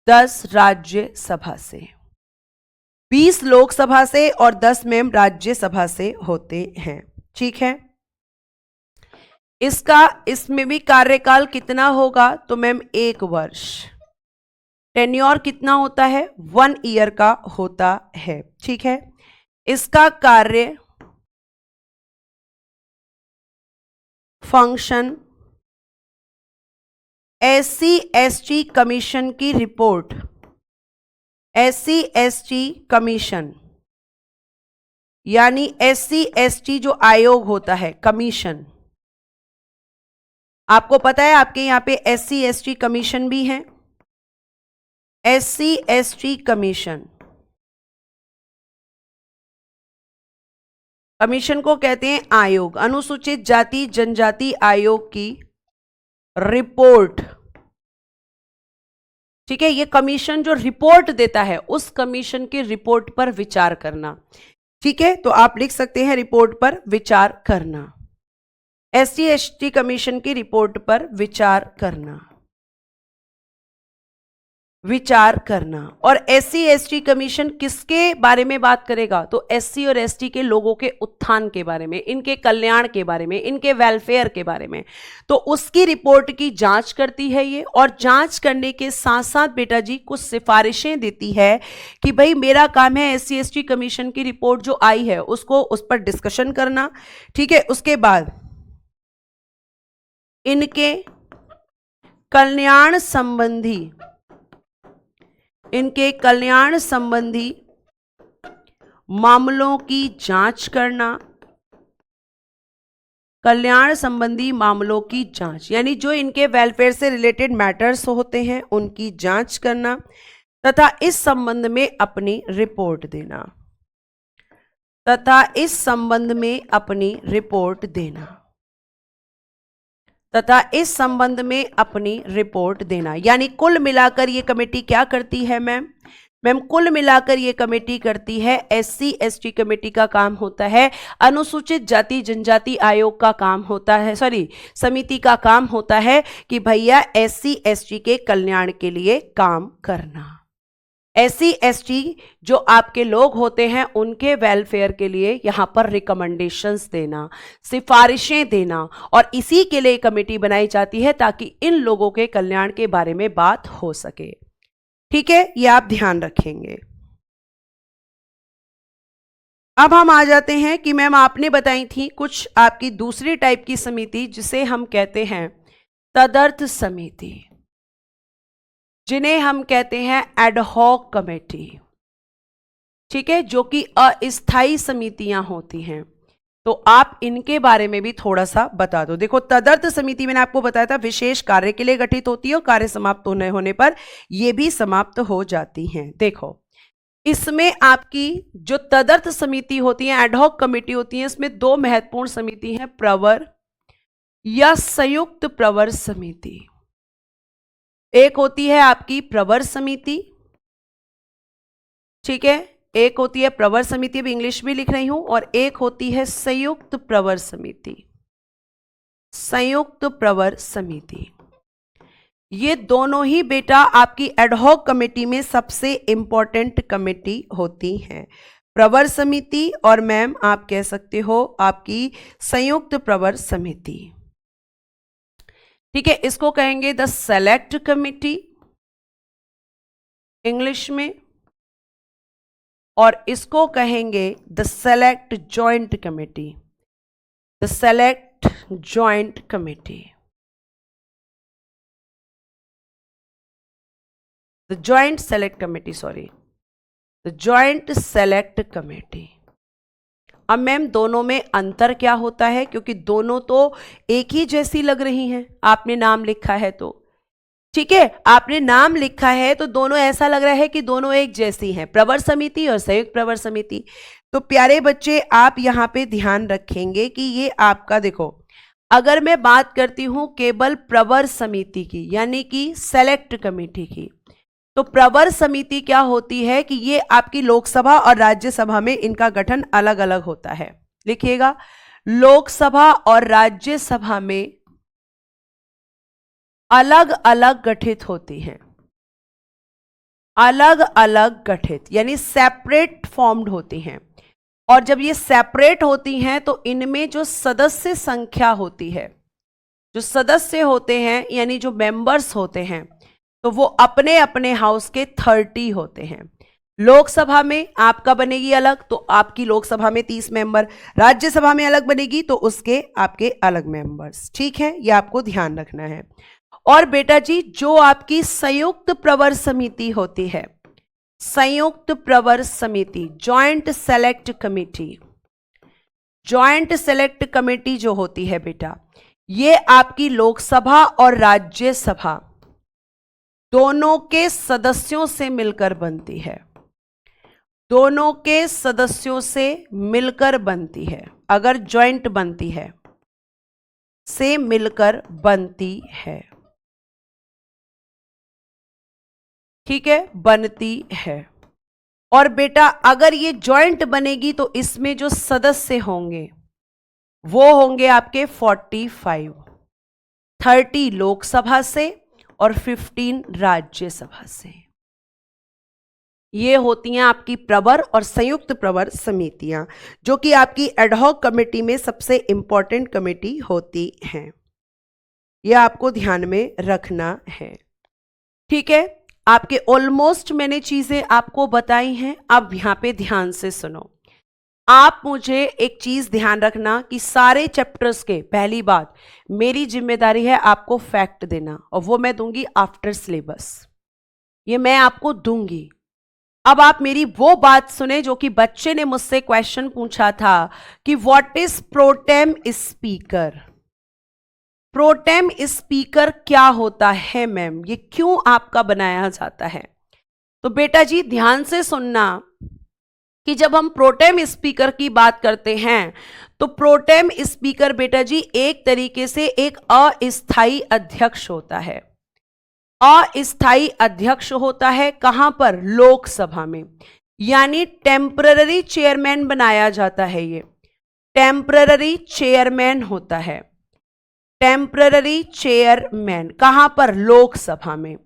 10 राज्यसभा से, 20 लोकसभा से और 10 मेंबर राज्यसभा से होते हैं। ठीक है, इसमें भी कार्यकाल कितना होगा, तो मैम 1 वर्ष, टेन्योर कितना होता है, 1 ईयर का होता है। ठीक है, इसका कार्य, फंक्शन, SC/ST कमीशन की रिपोर्ट, SC/ST कमीशन, यानी SC/ST जो आयोग होता है, कमीशन, आपको पता है आपके यहां पे SC/ST कमीशन भी है, SC/ST कमीशन, कमीशन को कहते हैं आयोग, अनुसूचित जाति जनजाति आयोग की रिपोर्ट। ठीक है, ये कमीशन जो रिपोर्ट देता है उस कमीशन की रिपोर्ट पर विचार करना। ठीक है, तो आप लिख सकते हैं रिपोर्ट पर विचार करना, SC/ST कमीशन की रिपोर्ट पर विचार करना, विचार करना। और SC/ST कमीशन किसके बारे में बात करेगा, तो SC और ST के लोगों के उत्थान के बारे में, इनके कल्याण के बारे में, इनके वेलफेयर के बारे में, तो उसकी रिपोर्ट की जांच करती है ये। और जांच करने के साथ साथ बेटा जी कुछ सिफारिशें देती है कि भाई मेरा काम है SC/ST कमीशन की रिपोर्ट जो आई है उसको, उस पर डिस्कशन करना। ठीक है, उसके बाद इनके कल्याण संबंधी, इनके कल्याण संबंधी मामलों की जांच करना, कल्याण संबंधी मामलों की जांच, यानी जो इनके वेलफेयर से रिलेटेड मैटर्स होते हैं उनकी जांच करना तथा इस संबंध में अपनी रिपोर्ट देना, तथा इस संबंध में अपनी रिपोर्ट देना। तथा इस संबंध में अपनी रिपोर्ट देना। यानी कुल मिलाकर ये कमेटी क्या करती है मैम? मैम कुल मिलाकर ये कमेटी करती है, SC ST कमेटी का काम होता है, अनुसूचित जाति जनजाति आयोग का काम होता है, समिति का काम होता है कि भैया SC ST के कल्याण के लिए काम करना। SC ST जो आपके लोग होते हैं उनके वेलफेयर के लिए यहां पर रिकमेंडेशंस देना, सिफारिशें देना, और इसी के लिए कमेटी बनाई जाती है ताकि इन लोगों के कल्याण के बारे में बात हो सके। ठीक है, ये आप ध्यान रखेंगे। अब हम आ जाते हैं कि मैम आपने बताई थी कुछ आपकी दूसरी टाइप की समिति जिसे हम कहते हैं तदर्थ समिति, जिन्हें हम कहते हैं एडहॉक कमेटी। ठीक है, जो कि अस्थायी समितियां होती हैं, तो आप इनके बारे में भी थोड़ा सा बता दो। देखो तदर्थ समिति मैंने आपको बताया था विशेष कार्य के लिए गठित होती है और कार्य समाप्त होने पर ये भी समाप्त हो जाती हैं। देखो इसमें आपकी जो तदर्थ समिति होती है, एडहॉक कमेटी होती है, इसमें दो महत्वपूर्ण समिति हैं, प्रवर या संयुक्त प्रवर समिति। एक होती है आपकी प्रवर समिति, ठीक है, एक होती है प्रवर समिति, अब इंग्लिश भी लिख रही हूं, और एक होती है संयुक्त प्रवर समिति। संयुक्त प्रवर समिति ये दोनों ही बेटा आपकी एडहॉक कमेटी में सबसे इंपॉर्टेंट कमेटी होती हैं, प्रवर समिति और मैम आप कह सकते हो आपकी संयुक्त प्रवर समिति। ठीक है, इसको कहेंगे द सेलेक्ट कमिटी इंग्लिश में, और इसको कहेंगे the select joint committee, the select joint committee, the joint select committee, the joint select committee. अब मैम दोनों में अंतर क्या होता है, क्योंकि दोनों तो एक ही जैसी लग रही हैं, आपने नाम लिखा है तो ठीक है, आपने नाम लिखा है तो दोनों ऐसा लग रहा है कि दोनों एक जैसी हैं, प्रवर समिति और संयुक्त प्रवर समिति। तो प्यारे बच्चे आप यहां पे ध्यान रखेंगे कि ये आपका देखो, अगर मैं बात करती हूं केवल प्रवर समिति की यानी कि सेलेक्ट कमेटी की, तो प्रवर समिति क्या होती है कि ये आपकी लोकसभा और राज्यसभा में इनका गठन अलग अलग होता है। लिखिएगा, लोकसभा और राज्यसभा में अलग अलग गठित होती हैं, अलग अलग गठित यानी सेपरेट फॉर्म्ड होती हैं। और जब ये सेपरेट होती हैं तो इनमें जो सदस्य संख्या होती है, जो सदस्य होते हैं यानी जो मेंबर्स होते हैं, तो वो अपने अपने हाउस के 30 होते हैं। लोकसभा में आपका बनेगी अलग, तो आपकी लोकसभा में 30 मेंबर, राज्यसभा में अलग बनेगी तो उसके आपके अलग मेंबर्स। ठीक है, ये आपको ध्यान रखना है। और बेटा जी जो आपकी संयुक्त प्रवर समिति होती है, संयुक्त प्रवर समिति, joint select committee, joint select committee जो होती है बेटा, ये आपकी लोकसभा और राज्यसभा दोनों के सदस्यों से मिलकर बनती है, दोनों के सदस्यों से मिलकर बनती है। अगर जॉइंट बनती है, से मिलकर बनती है, ठीक है, बनती है। और बेटा अगर ये जॉइंट बनेगी तो इसमें जो सदस्य होंगे वो होंगे आपके 45, 30 लोकसभा से और 15 राज्यसभा से। ये होती हैं आपकी प्रवर और संयुक्त प्रवर समितियां, जो कि आपकी एडहॉक कमेटी में सबसे इंपॉर्टेंट कमेटी होती हैं। यह आपको ध्यान में रखना है। ठीक है, आपके ऑलमोस्ट मैंने चीजें आपको बताई हैं। अब यहां पे ध्यान से सुनो, आप मुझे एक चीज ध्यान रखना कि सारे चैप्टर्स के पहली बात मेरी जिम्मेदारी है आपको फैक्ट देना, और वो मैं दूंगी आफ्टर सिलेबस, ये मैं आपको दूंगी। अब आप मेरी वो बात सुने जो कि बच्चे ने मुझसे क्वेश्चन पूछा था कि what is pro tem speaker. Pro tem speaker क्या होता है मैम, ये क्यों आपका बनाया जाता है? तो बेटा जी ध्यान से सुनना कि जब हम प्रोटेम स्पीकर की बात करते हैं तो प्रोटेम स्पीकर बेटा जी एक तरीके से एक अस्थायी अध्यक्ष होता है। अस्थायी अध्यक्ष होता है कहां पर? लोकसभा में, यानी टेम्पररी चेयरमैन बनाया जाता है। ये टेम्पररी चेयरमैन होता है, टेम्पररी चेयरमैन कहां पर? लोकसभा में।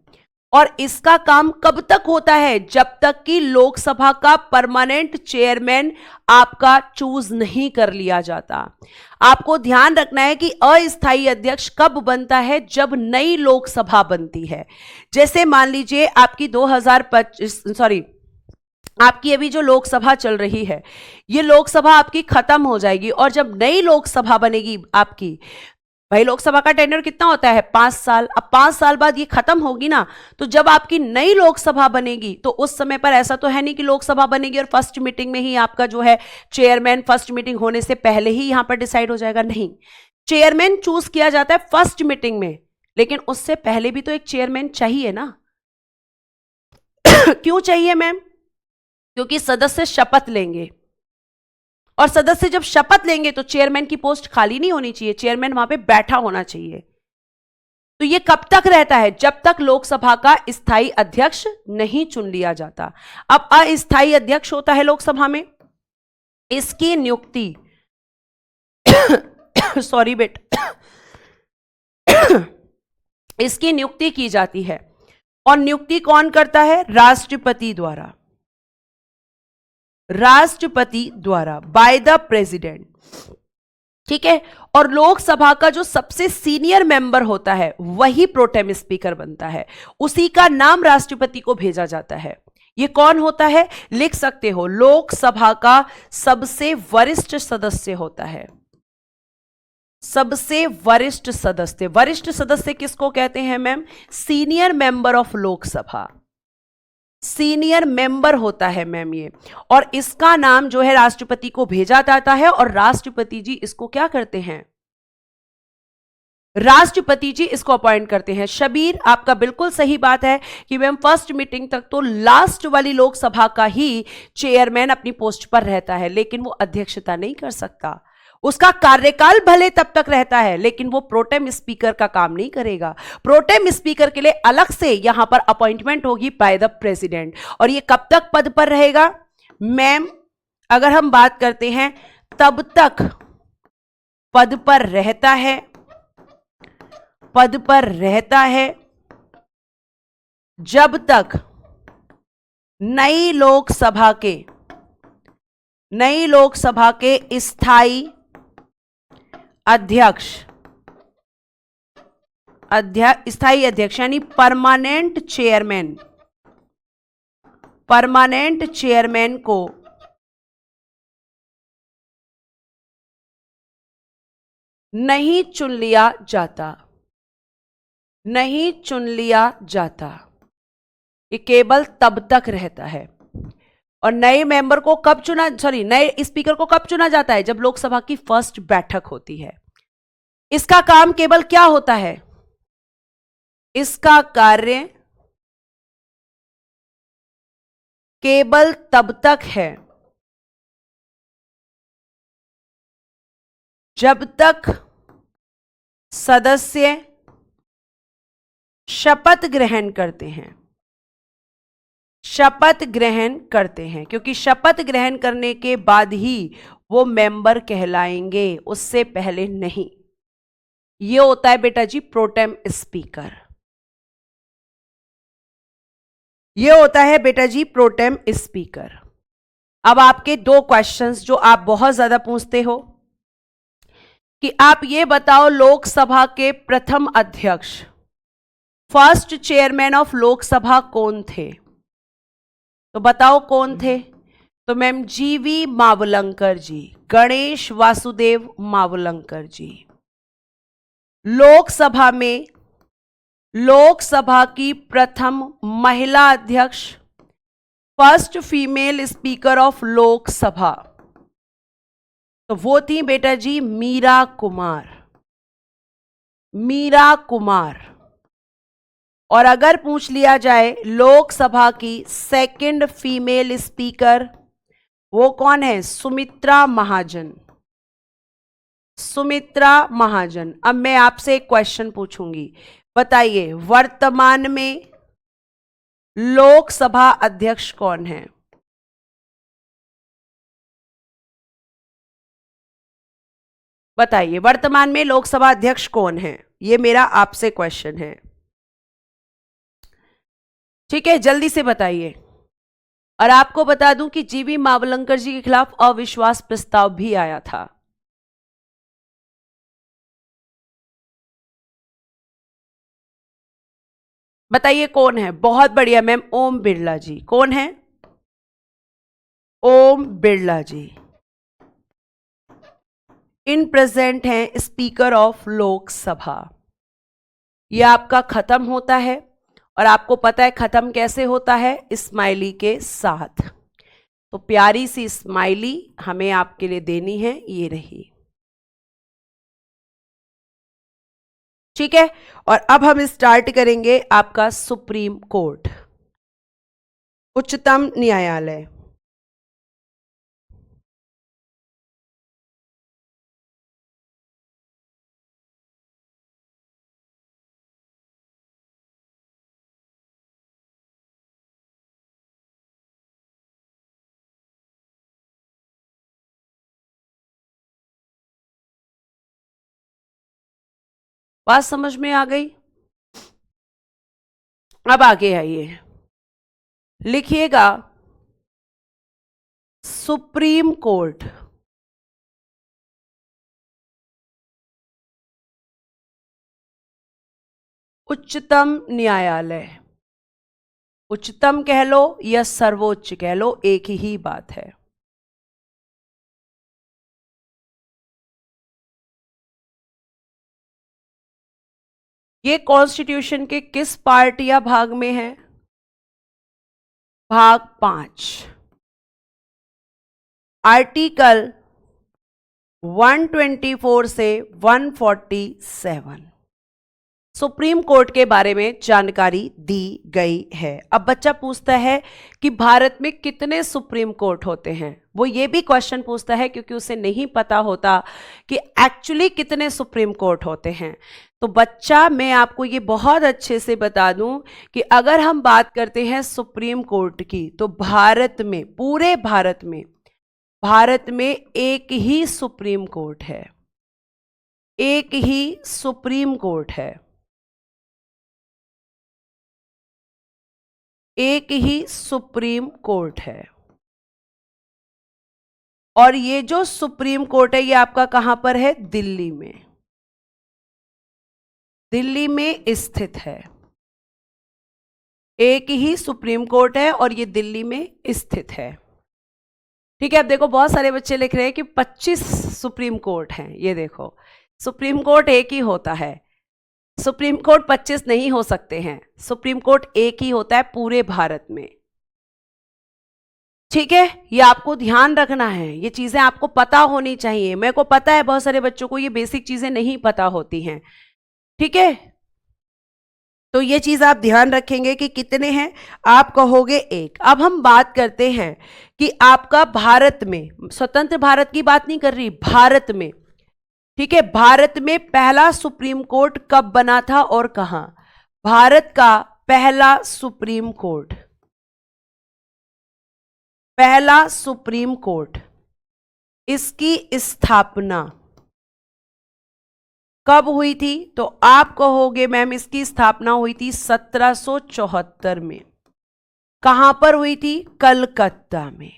और इसका काम कब तक होता है? जब तक कि लोकसभा का परमानेंट चेयरमैन आपका चूज नहीं कर लिया जाता। आपको ध्यान रखना है कि अस्थायी अध्यक्ष कब बनता है? जब नई लोकसभा बनती है। जैसे मान लीजिए आपकी 2025 आपकी अभी जो लोकसभा चल रही है, ये लोकसभा आपकी खत्म हो जाएगी और जब नई लोकसभा बनेगी आपकी, भाई लोकसभा का टेन्योर कितना होता है? 5 साल। अब 5 साल बाद ये खत्म होगी ना, तो जब आपकी नई लोकसभा बनेगी तो उस समय पर ऐसा तो है नहीं कि लोकसभा बनेगी और फर्स्ट मीटिंग में ही आपका जो है चेयरमैन फर्स्ट मीटिंग होने से पहले ही यहां पर डिसाइड हो जाएगा। नहीं, चेयरमैन चूज किया जाता है फर्स्ट मीटिंग में, लेकिन उससे पहले भी तो एक चेयरमैन चाहिए ना। क्यों चाहिए मैम? क्योंकि सदस्य शपथ लेंगे और सदस्य जब शपथ लेंगे तो चेयरमैन की पोस्ट खाली नहीं होनी चाहिए, चेयरमैन वहां पे बैठा होना चाहिए। तो ये कब तक रहता है? जब तक लोकसभा का स्थायी अध्यक्ष नहीं चुन लिया जाता। अब अस्थायी अध्यक्ष होता है लोकसभा में, इसकी नियुक्ति सॉरी बेटा इसकी नियुक्ति की जाती है और नियुक्ति कौन करता है? राष्ट्रपति द्वारा, राष्ट्रपति द्वारा, बाय द प्रेसिडेंट। ठीक है। और लोकसभा का जो सबसे सीनियर मेंबर होता है वही प्रोटेम स्पीकर बनता है, उसी का नाम राष्ट्रपति को भेजा जाता है। ये कौन होता है? लिख सकते हो, लोकसभा का सबसे वरिष्ठ सदस्य होता है, सबसे वरिष्ठ सदस्य। वरिष्ठ सदस्य किसको कहते हैं ma'am? Senior member of Lok Sabha, senior member होता है मैम ये। और इसका नाम जो है राष्ट्रपति को भेजा जाता है और राष्ट्रपति जी इसको क्या करते हैं? राष्ट्रपति जी इसको अपॉइंट करते हैं। शबीर, आपका बिल्कुल सही बात है कि मैम फर्स्ट मीटिंग तक तो लास्ट वाली लोकसभा का ही चेयरमैन अपनी पोस्ट पर रहता है, लेकिन वो अध्यक्षता नहीं कर सकता। उसका कार्यकाल भले तब तक रहता है, लेकिन वो प्रोटेम स्पीकर का काम नहीं करेगा। प्रोटेम स्पीकर के लिए अलग से यहां पर अपॉइंटमेंट होगी बाय द प्रेसिडेंट। और ये कब तक पद पर रहेगा मैम? अगर हम बात करते हैं तब तक पद पर रहता है, पद पर रहता है जब तक नई लोकसभा के स्थायी अध्यक्ष यानी परमानेंट चेयरमैन को नहीं चुन लिया जाता। ये केवल तब तक रहता है। और नए मेंबर को कब नए स्पीकर को कब चुना जाता है? जब लोकसभा की फर्स्ट बैठक होती है। इसका काम केवल क्या होता है? इसका कार्य केवल तब तक है जब तक सदस्य शपथ ग्रहण करते हैं, क्योंकि शपथ ग्रहण करने के बाद ही वो मेंबर कहलाएंगे, उससे पहले नहीं। ये होता है बेटा जी प्रोटेम स्पीकर। ये होता है बेटा जी प्रोटेम स्पीकर। अब आपके 2 क्वेश्चंस जो आप बहुत ज्यादा पूछते हो कि आप ये बताओ लोकसभा के प्रथम अध्यक्ष, फर्स्ट चेयरमैन ऑफ लोकसभा कौन थे? तो बताओ कौन थे? तो मैम जीवी मावलंकर जी, गणेश वासुदेव मावलंकर जी। लोकसभा की प्रथम महिला अध्यक्ष, first female speaker of Lok Sabha, तो वो थी बेटा जी मीरा कुमार। और अगर पूछ लिया जाए लोकसभा की सेकंड फीमेल स्पीकर, वो कौन है? सुमित्रा महाजन। सुमित्रा महाजन। अब मैं आपसे एक क्वेश्चन पूछूंगी, बताइए वर्तमान में लोकसभा अध्यक्ष कौन है? बताइए वर्तमान में लोकसभा अध्यक्ष कौन है? ये मेरा आपसे क्वेश्चन है, ठीक है, जल्दी से बताइए। और आपको बता दूं कि जीवी मावलंकर जी के खिलाफ अविश्वास प्रस्ताव भी आया था। बताइए कौन है? बहुत बढ़िया मैम, ओम बिरला जी। कौन है? ओम बिरला जी इन प्रेजेंट हैं स्पीकर ऑफ लोकसभा। यह आपका खत्म होता है और आपको पता है खत्म कैसे होता है? स्माइली के साथ। तो प्यारी सी स्माइली हमें आपके लिए देनी है, ये रही, ठीक है। और अब हम स्टार्ट करेंगे आपका सुप्रीम कोर्ट, उच्चतम न्यायालय। बात समझ में आ गई? अब आगे आइए, लिखिएगा सुप्रीम कोर्ट। उच्चतम न्यायालय, उच्चतम कह लो या सर्वोच्च कह लो, एक ही बात है। ये कॉन्स्टिट्यूशन के किस पार्ट या भाग में है? भाग 5, आर्टिकल 124 से 147 सुप्रीम कोर्ट के बारे में जानकारी दी गई है। अब बच्चा पूछता है कि भारत में कितने सुप्रीम कोर्ट होते हैं? वो ये भी क्वेश्चन पूछता है क्योंकि उसे नहीं पता होता कि एक्चुअली कितने सुप्रीम कोर्ट होते हैं। तो बच्चा मैं आपको ये बहुत अच्छे से बता दूं कि अगर हम बात करते हैं सुप्रीम कोर्ट की, तो भारत में, पूरे भारत में एक ही सुप्रीम कोर्ट है, एक ही सुप्रीम कोर्ट है, एक ही सुप्रीम कोर्ट है। और ये जो सुप्रीम कोर्ट है ये आपका कहां पर है? दिल्ली में, दिल्ली में स्थित है। एक ही सुप्रीम कोर्ट है और ये दिल्ली में स्थित है, ठीक है। अब देखो बहुत सारे बच्चे लिख रहे हैं कि 25 सुप्रीम कोर्ट हैं। ये देखो सुप्रीम कोर्ट एक ही होता है, सुप्रीम कोर्ट 25 नहीं हो सकते हैं, सुप्रीम कोर्ट एक ही होता है पूरे भारत में, ठीक है। ये आपको ध्यान रखना है, ये चीजें आपको पता होनी चाहिए। मेरे को पता है बहुत सारे बच्चों को ये बेसिक चीजें नहीं पता होती हैं, ठीक है। तो ये चीज आप ध्यान रखेंगे कि कितने हैं, आप कहोगे एक। अब हम बात करते हैं कि आपका भारत में, स्वतंत्र भारत की बात नहीं कर रही, भारत में, ठीक है, भारत में पहला सुप्रीम कोर्ट कब बना था और कहां? भारत का पहला सुप्रीम कोर्ट, पहला सुप्रीम कोर्ट, इसकी स्थापना कब हुई थी? तो आप कहोगे मैम इसकी स्थापना हुई थी 1774 में। कहां पर हुई थी? कलकत्ता में,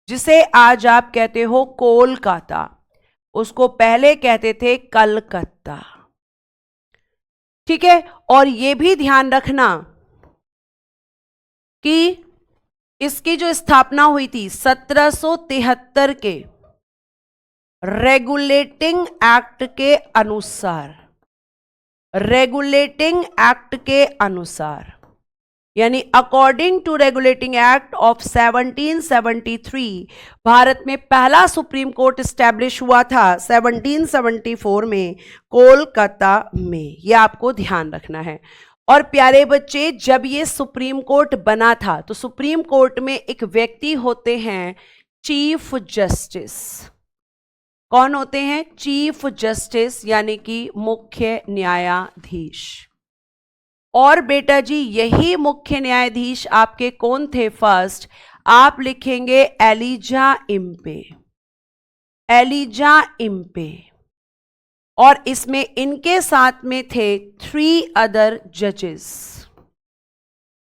जिसे आज आप कहते हो कोलकाता, उसको पहले कहते थे कलकत्ता, ठीक है। और यह भी ध्यान रखना कि इसकी जो स्थापना हुई थी 1773 के रेगुलेटिंग एक्ट के अनुसार, रेगुलेटिंग एक्ट के अनुसार, यानी according to regulating act of 1773 Bharat में पहला सुप्रीम कोर्ट स्टैब्लिश हुआ था 1774 में कोलकाता में। यह आपको ध्यान रखना है। और प्यारे बच्चे, जब ये सुप्रीम कोर्ट बना था तो सुप्रीम कोर्ट में एक व्यक्ति होते हैं चीफ जस्टिस। कौन होते हैं? चीफ जस्टिस, यानी कि मुख्य न्यायाधीश। और बेटा जी यही मुख्य न्यायाधीश आपके कौन थे? फर्स्ट आप लिखेंगे एलिजा इम्पे, एलिजा इम्पे। और इसमें इनके साथ में थे 3 अदर जजेस,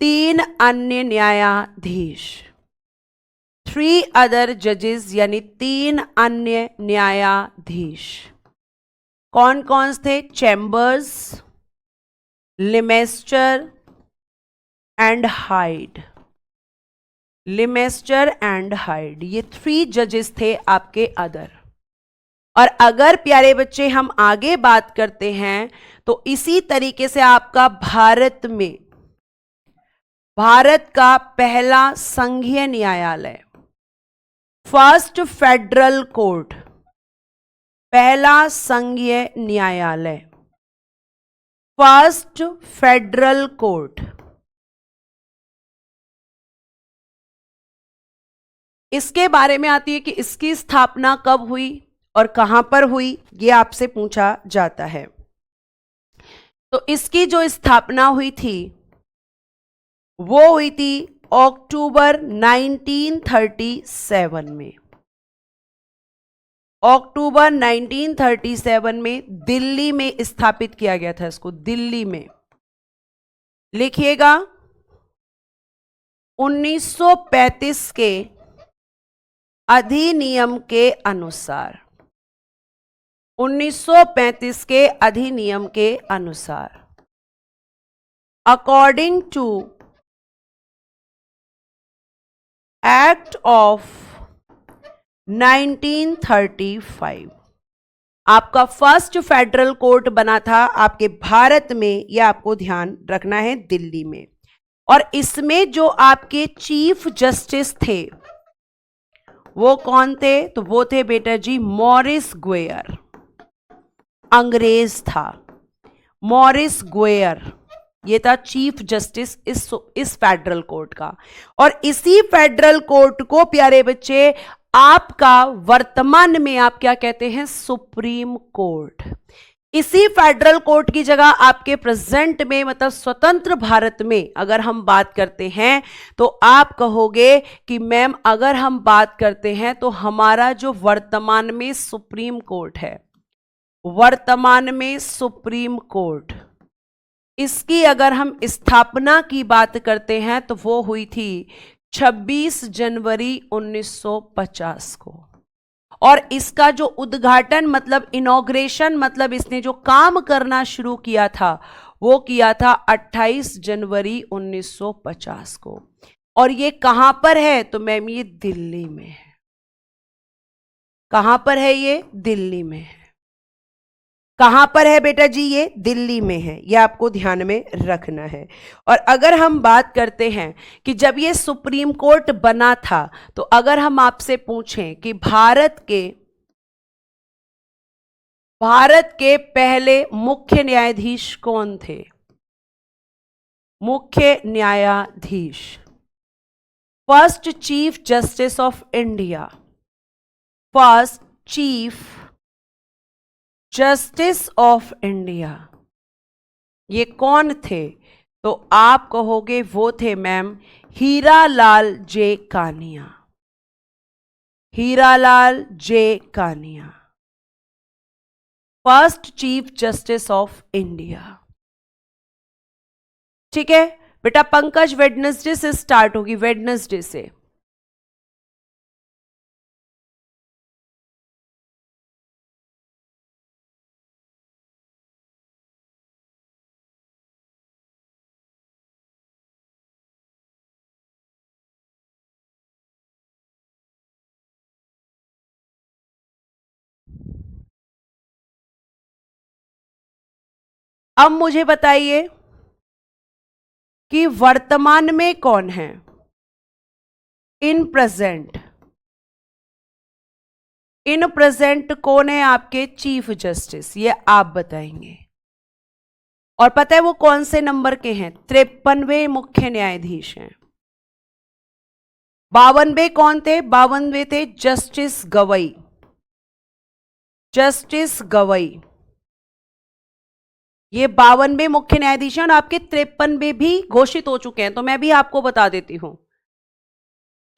3 अन्य न्यायाधीश, 3 अदर जजेस यानी 3 अन्य न्यायाधीश। कौन कौन थे? Chambers, लिमेस्टर and hide, लिमेस्टर and hide, ये 3 जजेस थे आपके अदर। और अगर प्यारे बच्चे हम आगे बात करते हैं तो इसी तरीके से आपका भारत में, भारत का पहला संघीय न्यायालय, फर्स्ट फेडरल कोर्ट, पहला संघीय न्यायालय, फर्स्ट फेडरल कोर्ट, इसके बारे में आती है कि इसकी स्थापना कब हुई और कहां पर हुई, ये आपसे पूछा जाता है। तो इसकी जो स्थापना हुई थी वो हुई थी अक्टूबर 1937 में। अक्टूबर 1937 में दिल्ली में स्थापित किया गया था इसको, दिल्ली में। लिखिएगा 1935 के अधिनियम के अनुसार, 1935 के अधिनियम के अनुसार, अकॉर्डिंग टू एक्ट ऑफ 1935 आपका फर्स्ट फेडरल कोर्ट बना था आपके भारत में, यह आपको ध्यान रखना है, दिल्ली में। और इसमें जो आपके चीफ जस्टिस थे वो कौन थे? तो वो थे बेटा जी मॉरिस ग्वेयर, अंग्रेज था। मॉरिस ग्वेयर ये था चीफ जस्टिस इस फेडरल कोर्ट का। और इसी फेडरल कोर्ट को प्यारे बच्चे आपका वर्तमान में आप क्या कहते हैं? Supreme court. इसी फेडरल कोर्ट की जगह आपके प्रेजेंट में, मतलब स्वतंत्र भारत में अगर हम बात करते हैं तो आप कहोगे कि मैम अगर हम बात करते हैं तो हमारा जो वर्तमान में सुप्रीम कोर्ट है, वर्तमान में सुप्रीम कोर्ट, इसकी अगर हम स्थापना की बात करते हैं तो वो हुई थी 26 जनवरी 1950 को। और इसका जो उद्घाटन मतलब इनॉग्रेशन, मतलब इसने जो काम करना शुरू किया था वो किया था 28 जनवरी 1950 को। और ये कहां पर है? तो मैम ये दिल्ली में है। कहां पर है ये? दिल्ली में है। कहां पर है बेटा जी? ये दिल्ली में है, ये आपको ध्यान में रखना है। और अगर हम बात करते हैं कि जब ये सुप्रीम कोर्ट बना था तो अगर हम आपसे पूछें कि भारत के पहले मुख्य न्यायाधीश कौन थे? मुख्य न्यायाधीश, first chief justice of India, first chief justice of India, ये कौन थे? तो आप कहोगे वो थे ma'am Hiralal J Kania, Hiralal J Kania, first chief justice of India. ठीक है बेटा, पंकज वेडनेसडे से स्टार्ट होगी, वेडनेसडे से। अब मुझे बताइए कि वर्तमान में कौन है? इन प्रेजेंट, इन प्रेजेंट कौन है आपके चीफ जस्टिस? ये आप बताएंगे। और पता है वो कौन से नंबर के हैं? 53वें मुख्य न्यायाधीश हैं। 52वें कौन थे? 52वें थे जस्टिस गवई। जस्टिस गवई ये 52वें मुख्य न्यायाधीश हैं और आपके 53वें भी घोषित हो चुके हैं, तो मैं भी आपको बता देती हूं।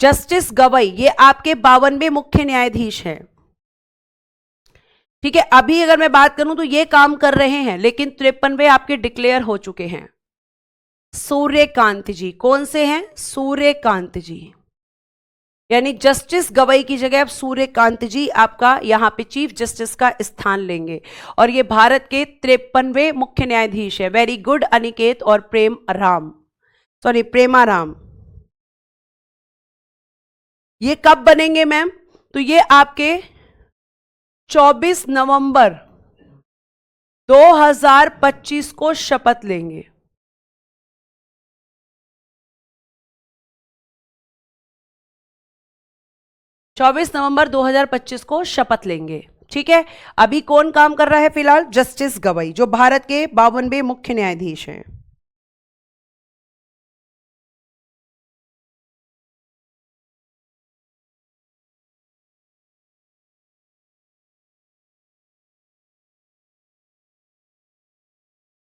जस्टिस गवई ये आपके 52वें मुख्य न्यायाधीश हैं। ठीक है, अभी अगर मैं बात करूं तो ये काम कर रहे हैं, लेकिन 53वें आपके डिक्लेयर हो चुके हैं। सूर्यकांत जी कौन से हैं? सूर्यकांत जी, यानी जस्टिस गवई की जगह अब सूर्यकांत जी आपका यहां पे चीफ जस्टिस का स्थान लेंगे और ये भारत के 53वें मुख्य न्यायाधीश है। वेरी गुड अनिकेत और प्रेमाराम। ये कब बनेंगे मैम? तो ये आपके 24 नवंबर 2025 को शपथ लेंगे। नवंबर 2025 को शपथ लेंगे। ठीक है, अभी कौन काम कर रहा है फिलहाल? जस्टिस गवई, जो भारत के 52वें मुख्य न्यायाधीश हैं।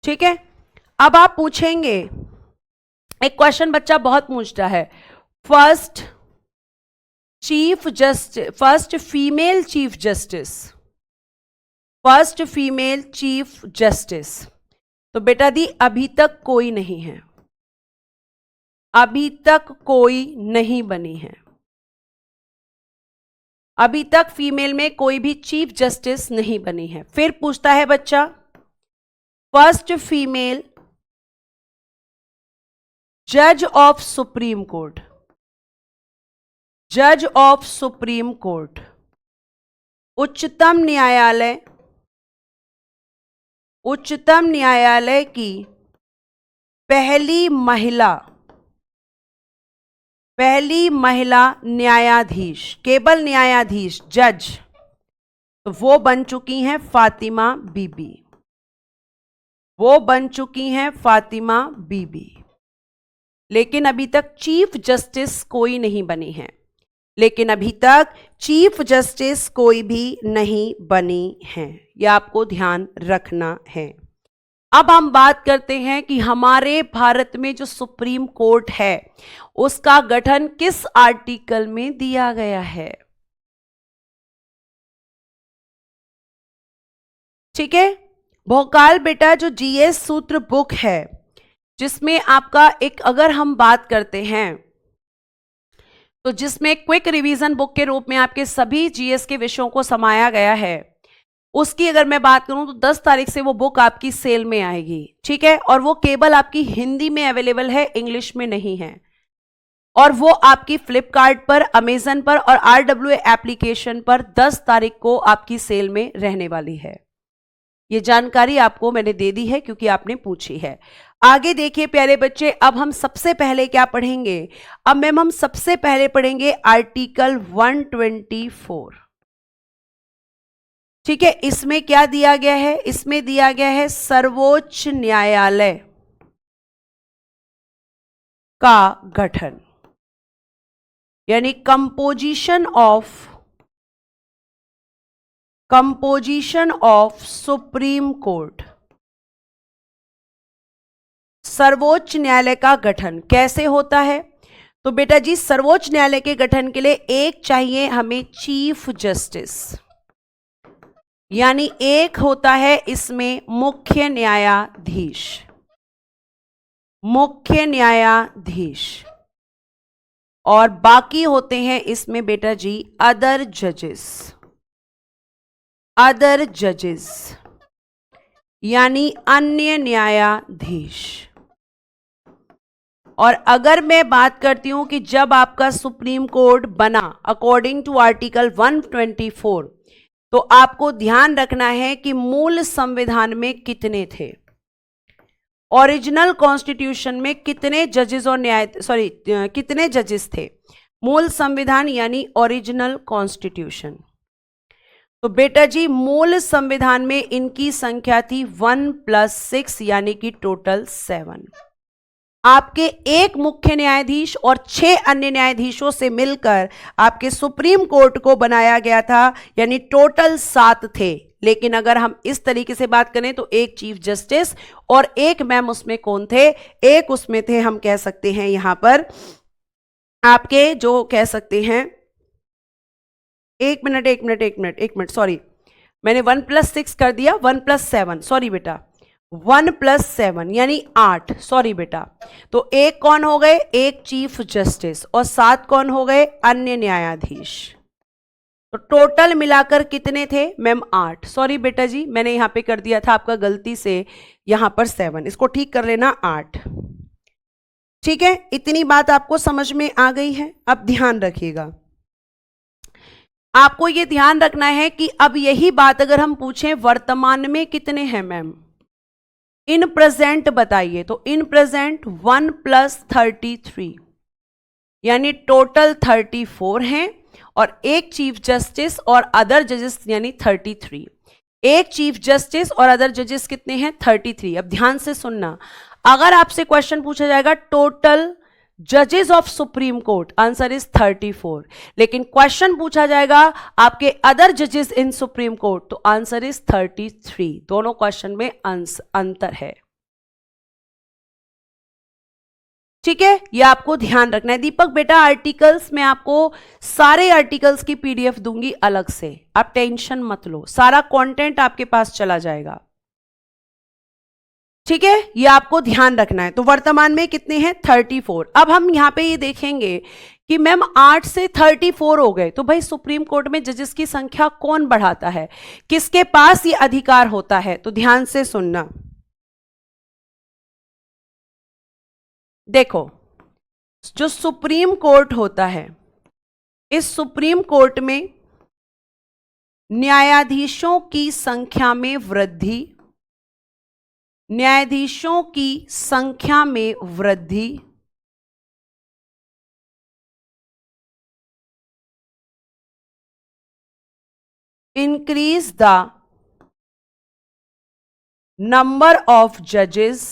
ठीक है, अब आप पूछेंगे एक क्वेश्चन बच्चा बहुत पूछता है, फर्स्ट फीमेल चीफ जस्टिस, तो बेटा दी अभी तक कोई नहीं है, अभी तक कोई नहीं बनी है, अभी तक फीमेल में कोई भी चीफ जस्टिस नहीं बनी है। फिर पूछता है बच्चा, फर्स्ट फीमेल जज ऑफ सुप्रीम कोर्ट, जज ऑफ सुप्रीम कोर्ट, उच्चतम न्यायालय की पहली महिला न्यायाधीश, केवल न्यायाधीश, जज, तो वो बन चुकी हैं फातिमा बीबी, वो बन चुकी हैं फातिमा बीबी। लेकिन अभी तक चीफ जस्टिस कोई नहीं बनी है, लेकिन अभी तक चीफ जस्टिस कोई भी नहीं बनी है, यह आपको ध्यान रखना है। अब हम बात करते हैं कि हमारे भारत में जो सुप्रीम कोर्ट है उसका गठन किस आर्टिकल में दिया गया है? ठीक है, भोकाल बेटा जो जीएस सूत्र बुक है, जिसमें आपका एक, अगर हम बात करते हैं तो जिसमें क्विक रिवीजन बुक के रूप में आपके सभी जीएस के विषयों को समाया गया है, उसकी अगर मैं बात करूं तो 10 तारीख से वो बुक आपकी सेल में आएगी। ठीक है, और वो केवल आपकी हिंदी में अवेलेबल है, इंग्लिश में नहीं है, और वो आपकी फ्लिपकार्ट पर, अमेजन पर और RWA एप्लीकेशन पर 10 तारीख को आपकी सेल में रहने वाली है। ये जानकारी आपको मैंने दे दी है क्योंकि आपने पूछी है। आगे देखिए प्यारे बच्चे, अब हम सबसे पहले क्या पढ़ेंगे? अब मैम हम सबसे पहले पढ़ेंगे आर्टिकल 124। ठीक है, इसमें क्या दिया गया है? इसमें दिया गया है सर्वोच्च न्यायालय का गठन, यानी कंपोजिशन ऑफ सुप्रीम कोर्ट। सर्वोच्च न्यायालय का गठन कैसे होता है? तो बेटा जी सर्वोच्च न्यायालय के गठन के लिए एक चाहिए हमें चीफ जस्टिस, यानी एक होता है इसमें मुख्य न्यायाधीश, और बाकी होते हैं इसमें बेटा जी अदर जजेस, यानी अन्य न्यायाधीश। और अगर मैं बात करती हूं कि जब आपका सुप्रीम कोर्ट बना अकॉर्डिंग टू आर्टिकल 124, तो आपको ध्यान रखना है कि मूल संविधान में कितने थे, ओरिजिनल कॉन्स्टिट्यूशन में कितने जजेस और कितने जजेस थे, मूल संविधान यानी ओरिजिनल कॉन्स्टिट्यूशन। तो बेटा जी मूल संविधान में इनकी संख्या थी 1 + 6 यानी कि टोटल 7। आपके एक मुख्य न्यायाधीश और 6 अन्य न्यायाधीशों से मिलकर आपके सुप्रीम कोर्ट को बनाया गया था, यानी टोटल 7 थे। लेकिन अगर हम इस तरीके से बात करें तो एक चीफ जस्टिस और एक मैम उसमें कौन थे, एक उसमें थे हम कह सकते हैं यहां पर आपके जो कह सकते हैं, एक मिनट सॉरी, मैंने 1 + 6 कर दिया, 1 + 7 सॉरी बेटा, 1 + 7 यानी 8, सॉरी बेटा। तो एक कौन हो गए, एक चीफ जस्टिस, और 7 कौन हो गए, अन्य न्यायाधीश। तो टोटल मिलाकर कितने थे मैम, 8। सॉरी बेटा जी मैंने यहां पे कर दिया था आपका गलती से यहां पर 7, इसको ठीक कर लेना 8। ठीक है, इतनी बात आपको समझ में आ गई है। अब ध्यान रखिएगा, आपको यह ध्यान रखना है कि अब यही बात अगर हम पूछें वर्तमान में कितने हैं मैम, इन प्रेजेंट बताइए, तो इन प्रेजेंट 1 + 33 यानी टोटल 34 हैं, और एक चीफ जस्टिस और अदर जजेस यानी 33। एक चीफ जस्टिस और अदर जजेस कितने हैं, 33। अब ध्यान से सुनना, अगर आपसे क्वेश्चन पूछा जाएगा टोटल जजेस of supreme court, answer is 34। लेकिन क्वेश्चन पूछा जाएगा आपके अदर जजेस इन सुप्रीम कोर्ट, तो आंसर इज 33। दोनों क्वेश्चन में अंतर है। ठीक है, ये आपको ध्यान रखना है। दीपक बेटा आर्टिकल्स में आपको सारे आर्टिकल्स की पीडीएफ दूंगी अलग से, आप टेंशन मत लो, सारा कंटेंट आपके पास चला जाएगा। ठीक है, ये आपको ध्यान रखना है। तो वर्तमान में कितने हैं, 34। अब हम यहां पे ये देखेंगे कि मैम 8 से 34 हो गए, तो भाई सुप्रीम कोर्ट में जजेस की संख्या कौन बढ़ाता है, किसके पास ये अधिकार होता है, तो ध्यान से सुनना। देखो, जो सुप्रीम कोर्ट होता है, इस सुप्रीम कोर्ट में न्यायाधीशों की संख्या में वृद्धि, न्यायाधीशों की संख्या में वृद्धि इंक्रीज द नंबर ऑफ जजेस,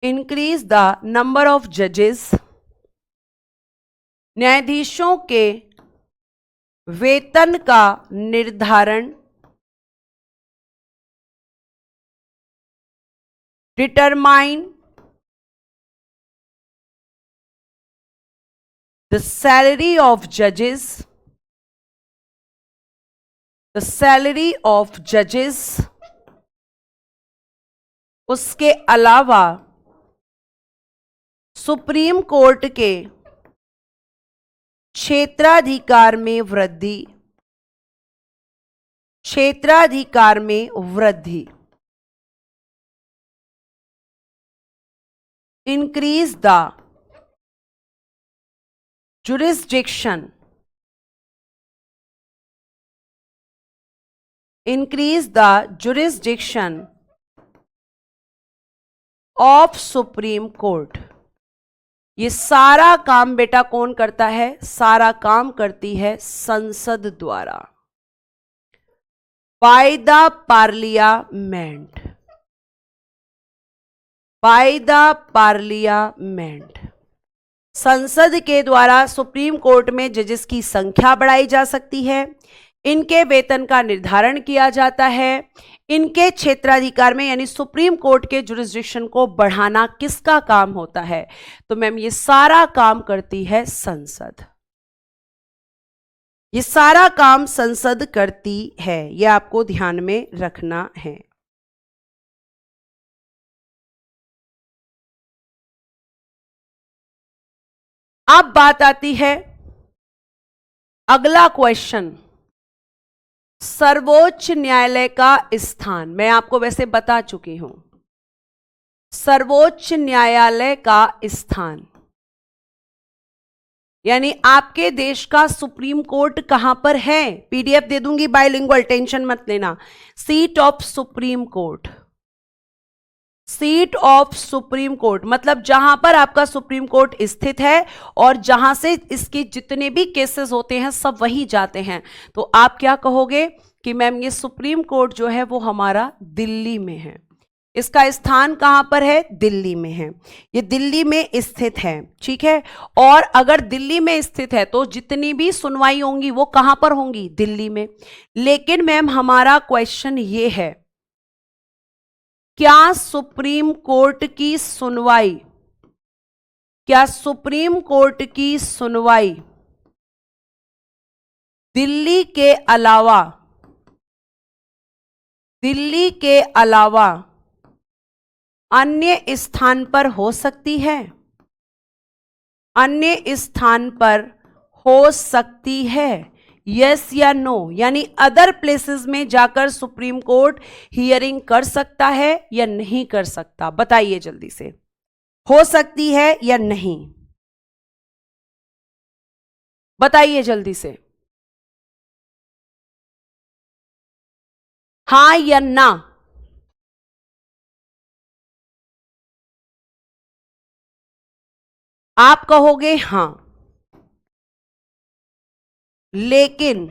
इंक्रीज द नंबर ऑफ जजेस, न्यायाधीशों के वेतन का निर्धारण, डिटरमाइन द सैलरी ऑफ जजेस, द सैलरी ऑफ जजेस। उसके अलावा सुप्रीम कोर्ट के क्षेत्राधिकार में वृद्धि, क्षेत्राधिकार में वृद्धि, increase the jurisdiction, increase the jurisdiction of Supreme Court। ये सारा काम बेटा कौन करता है, सारा काम करती है संसद द्वारा, by the parliament, by the parliament. संसद के द्वारा सुप्रीम कोर्ट में जजेस की संख्या बढ़ाई जा सकती है, इनके वेतन का निर्धारण किया जाता है, इनके क्षेत्राधिकार में यानी सुप्रीम कोर्ट के जुरिस्डिक्शन को बढ़ाना किसका काम होता है, तो मैम ये सारा काम करती है संसद, ये सारा काम संसद करती है, ये आपको ध्यान में रखना है। अब बात आती है अगला क्वेश्चन, सर्वोच्च न्यायालय का स्थान। मैं आपको वैसे बता चुकी हूं, सर्वोच्च न्यायालय का स्थान यानी आपके देश का सुप्रीम कोर्ट कहां पर है, पीडीएफ दे दूंगी बाइलिंगुअल, टेंशन मत लेना। Seat of supreme court, seat of supreme court, मतलब जहां पर आपका सुप्रीम कोर्ट स्थित है और जहां से इसके जितने भी केसेस होते हैं सब वही जाते हैं। तो आप क्या कहोगे कि मैम ये सुप्रीम कोर्ट जो है वो हमारा दिल्ली में है। इसका स्थान कहां पर है? दिल्ली में है। ये दिल्ली में स्थित है, ठीक है। और अगर दिल्ली में स्थित है तो जितनी भी सुनवाई होंगी वो कहां पर होंगी? दिल्ली में। लेकिन मैम हमारा क्वेश्चन ये है, क्या सुप्रीम कोर्ट की सुनवाई, क्या सुप्रीम कोर्ट की सुनवाई दिल्ली के अलावा, दिल्ली के अलावा अन्य स्थान पर हो सकती है? अन्य स्थान पर हो सकती है, यस या नो? यानी अदर प्लेसेस में जाकर सुप्रीम कोर्ट हियरिंग कर सकता है या नहीं कर सकता? बताइए जल्दी से, हो सकती है या नहीं? बताइए जल्दी से, हाँ या ना? आप कहोगे हां, लेकिन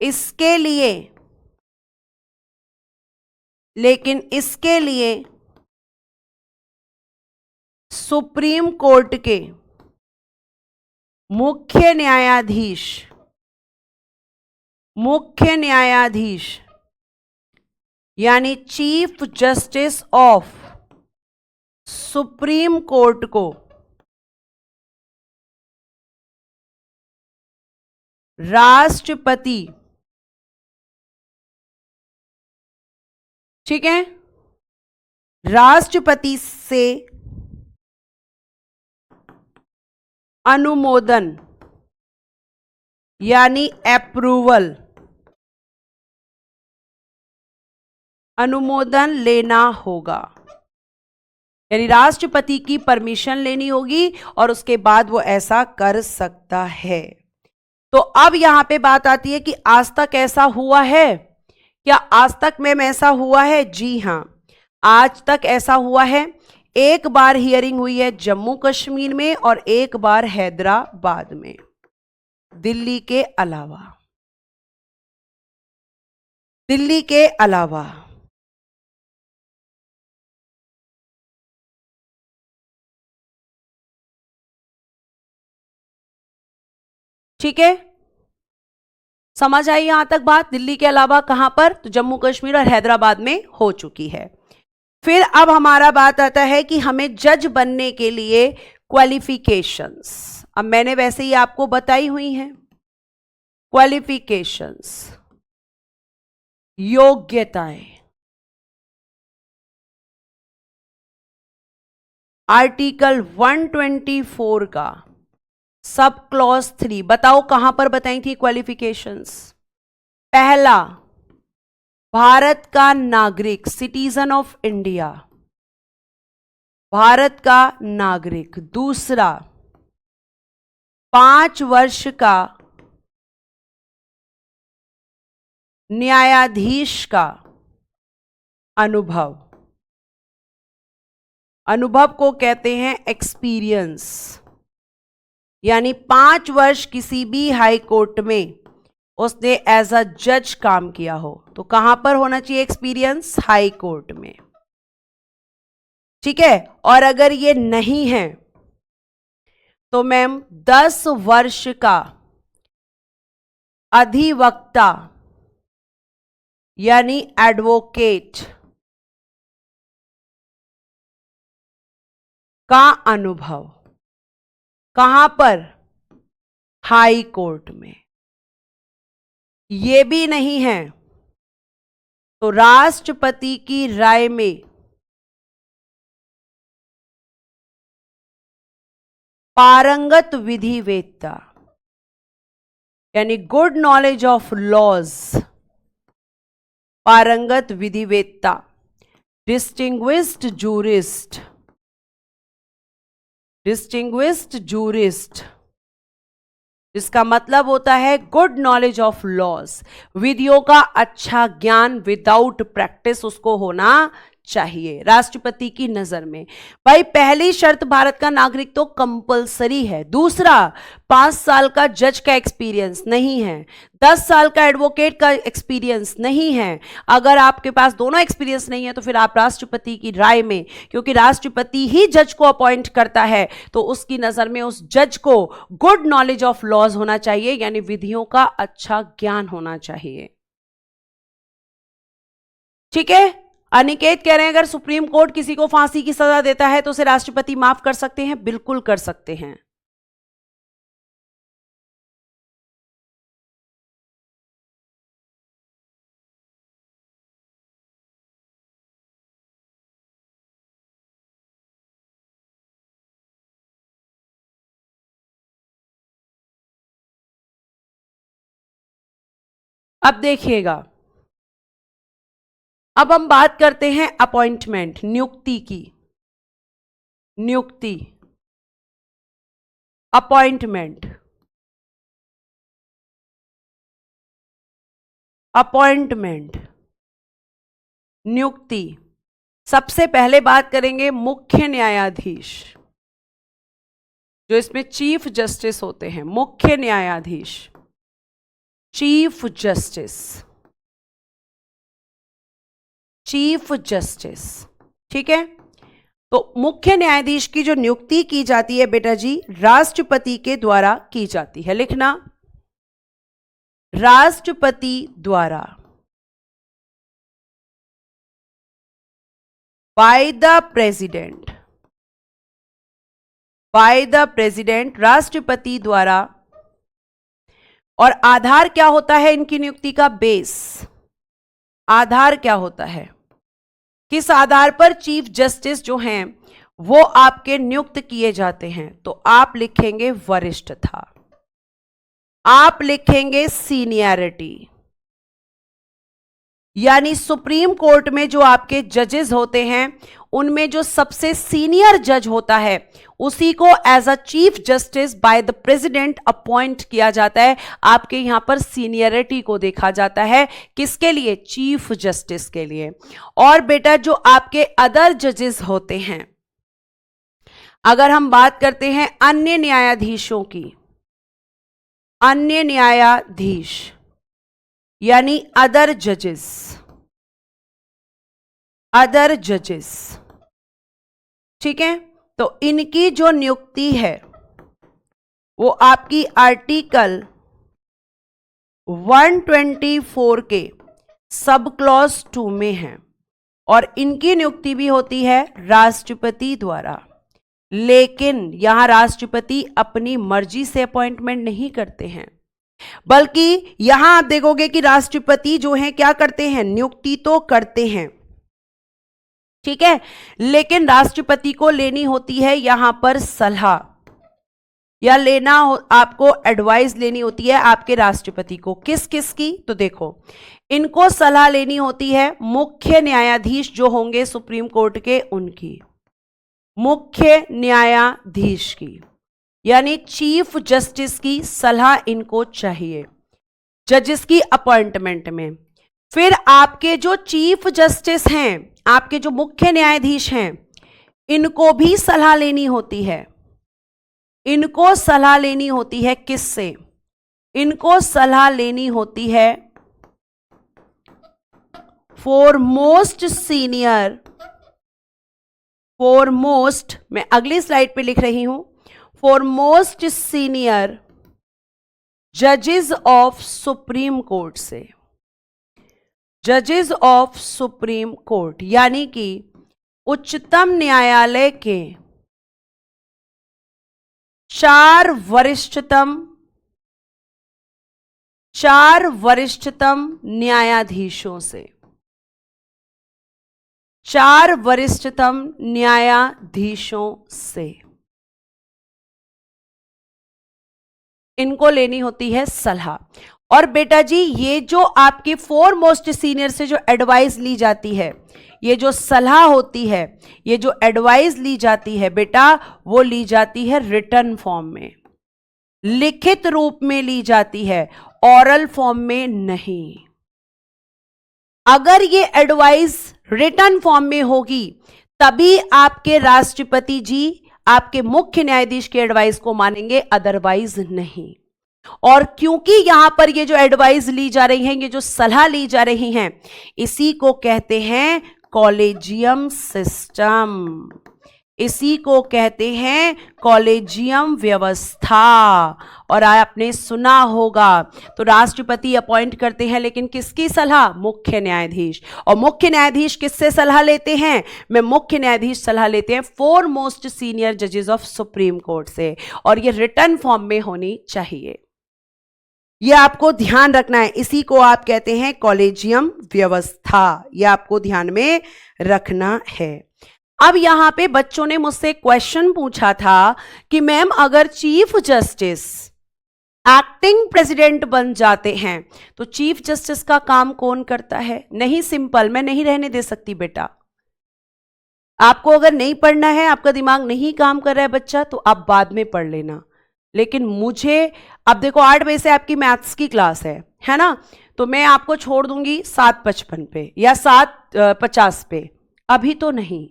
इसके लिए, सुप्रीम कोर्ट के मुख्य न्यायाधीश यानी chief justice of supreme court को राष्ट्रपति, ठीक है, राष्ट्रपति से अनुमोदन यानी अप्रूवल, अनुमोदन लेना होगा। यानी राष्ट्रपति की परमिशन लेनी होगी और उसके बाद वो ऐसा कर सकता है। तो अब यहां पे बात आती है कि आज तक ऐसा हुआ है क्या? आज तक मैम ऐसा हुआ है? जी हां, आज तक ऐसा हुआ है। एक बार हियरिंग हुई है जम्मू कश्मीर में और एक बार हैदराबाद में, दिल्ली के अलावा, दिल्ली के अलावा। ठीक है, समझ आई यहां तक बात? दिल्ली के अलावा कहां पर? तो जम्मू कश्मीर और हैदराबाद में हो चुकी है। फिर अब हमारा बात आता है कि हमें जज बनने के लिए क्वालिफिकेशंस, अब मैंने वैसे ही आपको बताई हुई हैं क्वालिफिकेशंस, योग्यताएं। आर्टिकल 124 का सब क्लॉज 3, बताओ कहां पर बताई थी क्वालिफिकेशंस? पहला, भारत का नागरिक, सिटीजन ऑफ इंडिया, भारत का नागरिक। दूसरा, 5 वर्ष का न्यायाधीश का अनुभव, अनुभव को कहते हैं एक्सपीरियंस, यानी 5 वर्ष किसी भी हाई कोर्ट में उसने एज अ जज काम किया हो। तो कहां पर होना चाहिए एक्सपीरियंस? हाई कोर्ट में, ठीक है। और अगर ये नहीं है तो मैम 10 वर्ष का अधिवक्ता यानी एडवोकेट का अनुभव, कहां पर? हाई कोर्ट में। ये भी नहीं है तो राष्ट्रपति की राय में पारंगत विधिवेत्ता यानी गुड नॉलेज ऑफ लॉज, पारंगत विधिवेत्ता, डिस्टिंग्विश्ड जूरिस्ट, डिस्टिंग्विश्ड जूरिस्ट, जिसका मतलब होता है गुड नॉलेज ऑफ लॉज, विधियों का अच्छा ज्ञान विदाउट प्रैक्टिस उसको होना चाहिए राष्ट्रपति की नजर में। भाई पहली शर्त भारत का नागरिक तो कंपलसरी है। दूसरा, 5 साल का जज का एक्सपीरियंस नहीं है, 10 साल का एडवोकेट का एक्सपीरियंस नहीं है। अगर आपके पास दोनों एक्सपीरियंस नहीं है तो फिर आप राष्ट्रपति की राय में, क्योंकि राष्ट्रपति ही जज को अपॉइंट करता है, तो उसकी नजर में उस जज को गुड नॉलेज ऑफ लॉज होना चाहिए, यानी विधियों का अच्छा ज्ञान होना चाहिए। ठीक है। अनिकेत कह रहे हैं अगर सुप्रीम कोर्ट किसी को फांसी की सजा देता है तो उसे राष्ट्रपति माफ कर सकते हैं? बिल्कुल कर सकते हैं। अब देखिएगा, अब हम बात करते हैं अपॉइंटमेंट, नियुक्ति की। नियुक्ति, अपॉइंटमेंट, अपॉइंटमेंट, नियुक्ति। सबसे पहले बात करेंगे मुख्य न्यायाधीश, जो इसमें चीफ जस्टिस होते हैं। मुख्य न्यायाधीश, चीफ जस्टिस, चीफ जस्टिस। ठीक है। तो मुख्य न्यायाधीश की जो नियुक्ति की जाती है बेटा जी, राष्ट्रपति के द्वारा की जाती है। लिखना, राष्ट्रपति द्वारा, bye the president, bye the president, राष्ट्रपति द्वारा। और आधार क्या होता है इनकी नियुक्ति का? बेस। आधार क्या होता है? किस आधार पर चीफ जस्टिस जो हैं वो आपके नियुक्त किए जाते हैं? तो आप लिखेंगे वरिष्ठता, आप लिखेंगे सीनियरिटी। यानी सुप्रीम कोर्ट में जो आपके जजेस होते हैं उनमें जो सबसे सीनियर जज होता है उसी को as a chief justice by the president appoint किया जाता है। आपके यहां पर सीनियरिटी को देखा जाता है, किसके लिए? चीफ जस्टिस के लिए। और बेटा जो आपके अदर जजेस होते हैं, अगर हम बात करते हैं अन्य न्यायाधीशों की, अन्य न्यायाधीश यानी अदर जजेस, अदर जजेस। ठीक है। तो इनकी जो नियुक्ति है वो आपकी आर्टिकल 124 के सब क्लॉज 2 में है, और इनकी नियुक्ति भी होती है राष्ट्रपति द्वारा। लेकिन यहां राष्ट्रपति अपनी मर्जी से अपॉइंटमेंट नहीं करते हैं, बल्कि यहां आप देखोगे कि राष्ट्रपति जो है क्या करते हैं? नियुक्ति तो करते हैं, ठीक है, लेकिन राष्ट्रपति को लेनी होती है यहां पर सलाह, या लेना आपको एडवाइस लेनी होती है आपके राष्ट्रपति को। किस किस की? तो देखो, इनको सलाह लेनी होती है मुख्य न्यायाधीश जो होंगे सुप्रीम कोर्ट के, उनकी, मुख्य न्यायाधीश की, यानी चीफ जस्टिस की सलाह इनको चाहिए जजेस की अपॉइंटमेंट में। फिर आपके जो चीफ जस्टिस हैं, आपके जो मुख्य न्यायाधीश हैं, इनको भी सलाह लेनी होती है। इनको सलाह लेनी होती है किससे? इनको सलाह लेनी होती है फोरमोस्ट सीनियर, फोरमोस्ट, मैं अगली स्लाइड पे लिख रही हूं, फोरमोस्ट सीनियर जजेस ऑफ सुप्रीम कोर्ट से, जजेस ऑफ सुप्रीम कोर्ट, यानी कि उच्चतम न्यायालय के 4 वरिष्ठतम न्यायाधीशों से, 4 वरिष्ठतम न्यायाधीशों से इनको लेनी होती है सलाह। और बेटा जी ये जो आपके फोरमोस्ट सीनियर से जो एडवाइस ली जाती है, ये जो सलाह होती है, ये जो एडवाइस ली जाती है बेटा, वो ली जाती है रिटन फॉर्म में, लिखित रूप में ली जाती है, ऑरल फॉर्म में नहीं। अगर ये एडवाइस रिटर्न फॉर्म में होगी, तभी आपके राष्ट्रपति जी आपके मुख्य न्यायाधीश के एडवाइस को मानेंगे, अदरवाइज नहीं। और क्योंकि यहां पर ये जो एडवाइस ली जा रही है, ये जो सलाह ली जा रही है, इसी को कहते हैं कॉलेजियम सिस्टम, इसी को कहते हैं कॉलेजियम व्यवस्था। और आपने सुना होगा, तो राष्ट्रपति अपॉइंट करते हैं, लेकिन किसकी सलाह? मुख्य न्यायाधीश। और मुख्य न्यायाधीश किससे सलाह लेते हैं? में मुख्य न्यायाधीश सलाह लेते हैं फोर मोस्ट सीनियर जजेस ऑफ सुप्रीम कोर्ट से, और ये रिटर्न फॉर्म में होनी चाहिए। यह आपको ध्यान रखना है, इसी को आप कहते हैं कॉलेजियम व्यवस्था, यह आपको ध्यान में रखना है। अब यहां पे बच्चों ने मुझसे क्वेश्चन पूछा था कि मैम अगर चीफ जस्टिस एक्टिंग प्रेसिडेंट बन जाते हैं तो चीफ जस्टिस का काम कौन करता है? नहीं, सिंपल, मैं नहीं रहने दे सकती बेटा। आपको अगर नहीं पढ़ना है, आपका दिमाग नहीं काम कर रहा है बच्चा, तो आप बाद में पढ़ लेना। लेकिन मुझे, अब देखो 8 बजे से आपकी मैथ्स की क्लास है ना, तो मैं आपको छोड़ दूंगी 7:55 पे या 7:50 पे, अभी तो नहीं।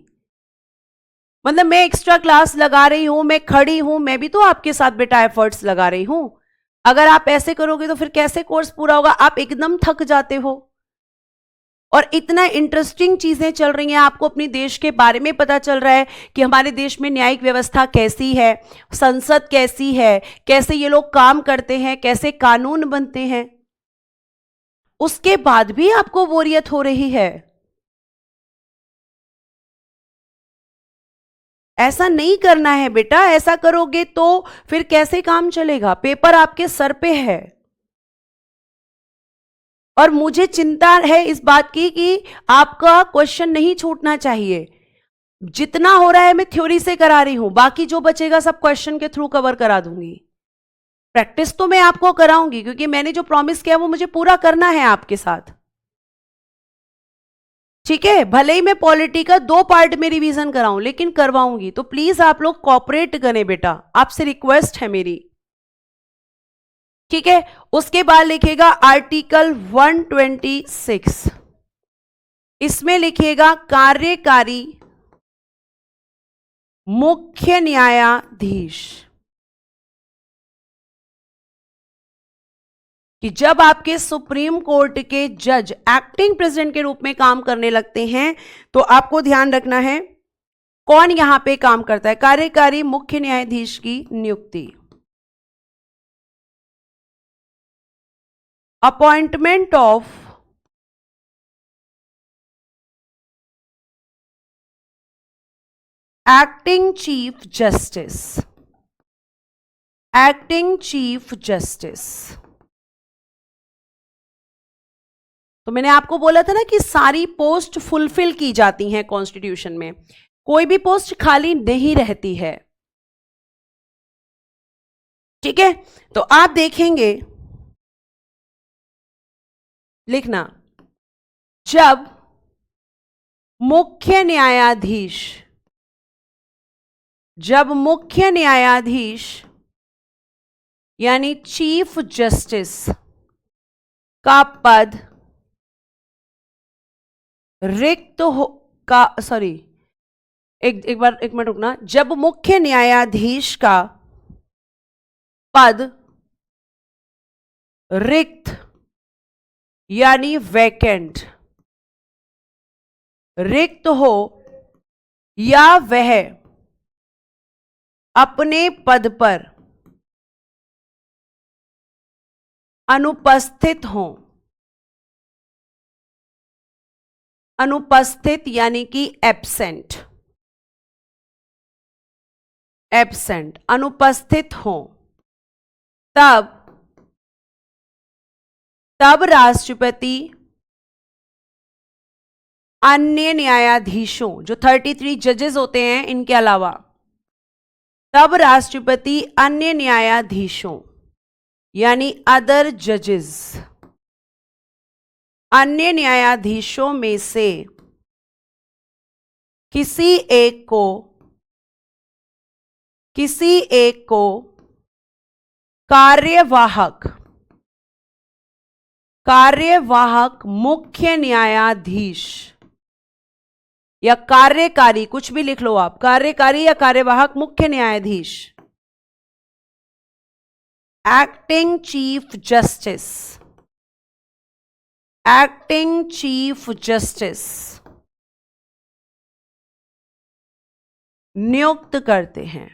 मतलब मैं एक्स्ट्रा क्लास लगा रही हूं, मैं खड़ी हूं, मैं भी तो आपके साथ बेटा एफर्ट्स लगा रही हूं। अगर आप ऐसे करोगे तो फिर कैसे कोर्स पूरा होगा? आप एकदम थक जाते हो। और इतना इंटरेस्टिंग चीजें चल रही हैं, आपको अपने देश के बारे में पता चल रहा है कि हमारे देश में न्यायिक व्यवस्था कैसी है, संसद कैसी है, कैसे ये लोग काम करते हैं, कैसे कानून बनते हैं, उसके बाद भी आपको बोरियत हो रही है। ऐसा नहीं करना है बेटा, ऐसा करोगे तो फिर कैसे काम चलेगा? पेपर आपके सर पे है। और मुझे चिंता है इस बात की कि आपका क्वेश्चन नहीं छूटना चाहिए। जितना हो रहा है मैं थ्योरी से करा रही हूं, बाकी जो बचेगा सब क्वेश्चन के थ्रू कवर करा दूंगी। प्रैक्टिस तो मैं आपको कराऊंगी, क्योंकि मैंने जो प्रॉमिस किया वो मुझे पूरा करना है आपके साथ। ठीक है, भले ही मैं पॉलिटी का 2 पार्ट में रिवीजन कराऊं, लेकिन करवाऊंगी। तो प्लीज आप लोग कोऑपरेट करें बेटा, आपसे रिक्वेस्ट है मेरी। ठीक है, उसके बाद लिखेगा आर्टिकल 126, इसमें लिखिएगा कार्यकारी मुख्य न्यायाधीश, कि जब आपके सुप्रीम कोर्ट के जज एक्टिंग प्रेसिडेंट के रूप में काम करने लगते हैं तो आपको ध्यान रखना है कौन यहां पे काम करता है। कार्यकारी मुख्य न्यायाधीश की नियुक्ति, appointment of acting chief justice, acting chief justice. तो मैंने आपको बोला था ना कि सारी पोस्ट फुलफिल की जाती हैं कॉन्स्टिट्यूशन में, कोई भी पोस्ट खाली नहीं रहती है। ठीक है, तो आप देखेंगे, लिखना, जब मुख्य न्यायाधीश, जब मुख्य न्यायाधीश यानी चीफ जस्टिस का पद रिक्त हो का, सॉरी, एक मिनट रुकना, जब मुख्य न्यायाधीश का पद रिक्त यानी वैकेंट, रिक्त हो या वह अपने पद पर अनुपस्थित हो, अनुपस्थित यानी कि एब्सेंट, एब्सेंट, अनुपस्थित हो, तब राष्ट्रपति अन्य न्यायाधीशों, जो 33 जजेस होते हैं इनके अलावा, तब राष्ट्रपति अन्य न्यायाधीशों यानी अदर जजेस, अन्य न्यायाधीशों में से किसी एक को कार्यवाहक मुख्य न्यायाधीश या कार्यकारी, कुछ भी लिख लो आप, कार्यकारी या कार्यवाहक मुख्य न्यायाधीश, acting chief justice, acting chief justice नियुक्त करते हैं,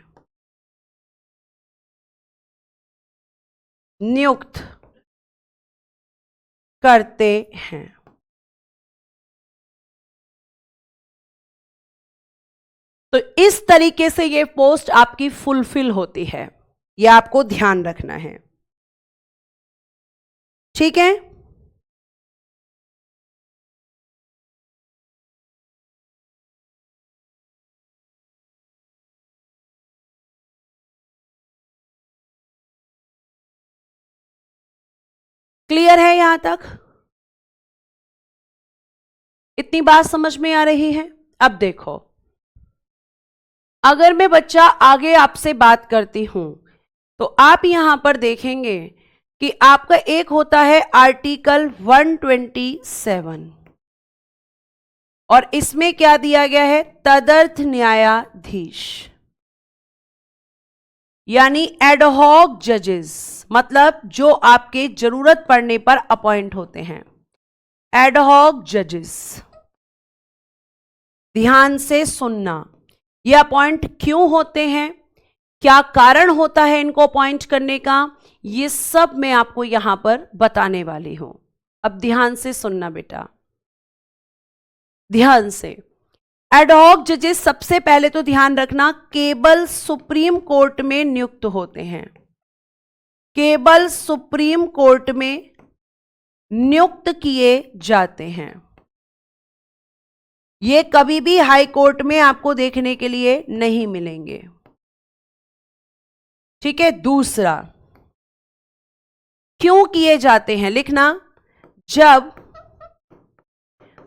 नियुक्त करते हैं। तो इस तरीके से ये पोस्ट आपकी फुलफिल होती है, ये आपको ध्यान रखना है, ठीक है। क्लियर है यहां तक? इतनी बात समझ में आ रही है? अब देखो, अगर मैं बच्चा आगे आपसे बात करती हूं तो आप यहां पर देखेंगे कि आपका एक होता है आर्टिकल 127 और इसमें क्या दिया गया है, तदर्थ न्यायाधीश यानी एडहॉक जजेस, मतलब जो आपके जरूरत पड़ने पर अपॉइंट होते हैं, एडहॉक जजेस। ध्यान से सुनना, ये अपॉइंट क्यों होते हैं, क्या कारण होता है इनको अपॉइंट करने का, ये सब मैं आपको यहां पर बताने वाली हूं। अब ध्यान से सुनना बेटा, ध्यान से। एडहॉक जजेस सबसे पहले तो ध्यान रखना केवल सुप्रीम कोर्ट में नियुक्त होते हैं, केवल सुप्रीम कोर्ट में नियुक्त किए जाते हैं। ये कभी भी हाई कोर्ट में आपको देखने के लिए नहीं मिलेंगे, ठीक है। दूसरा, क्यों किए जाते हैं लिखना, जब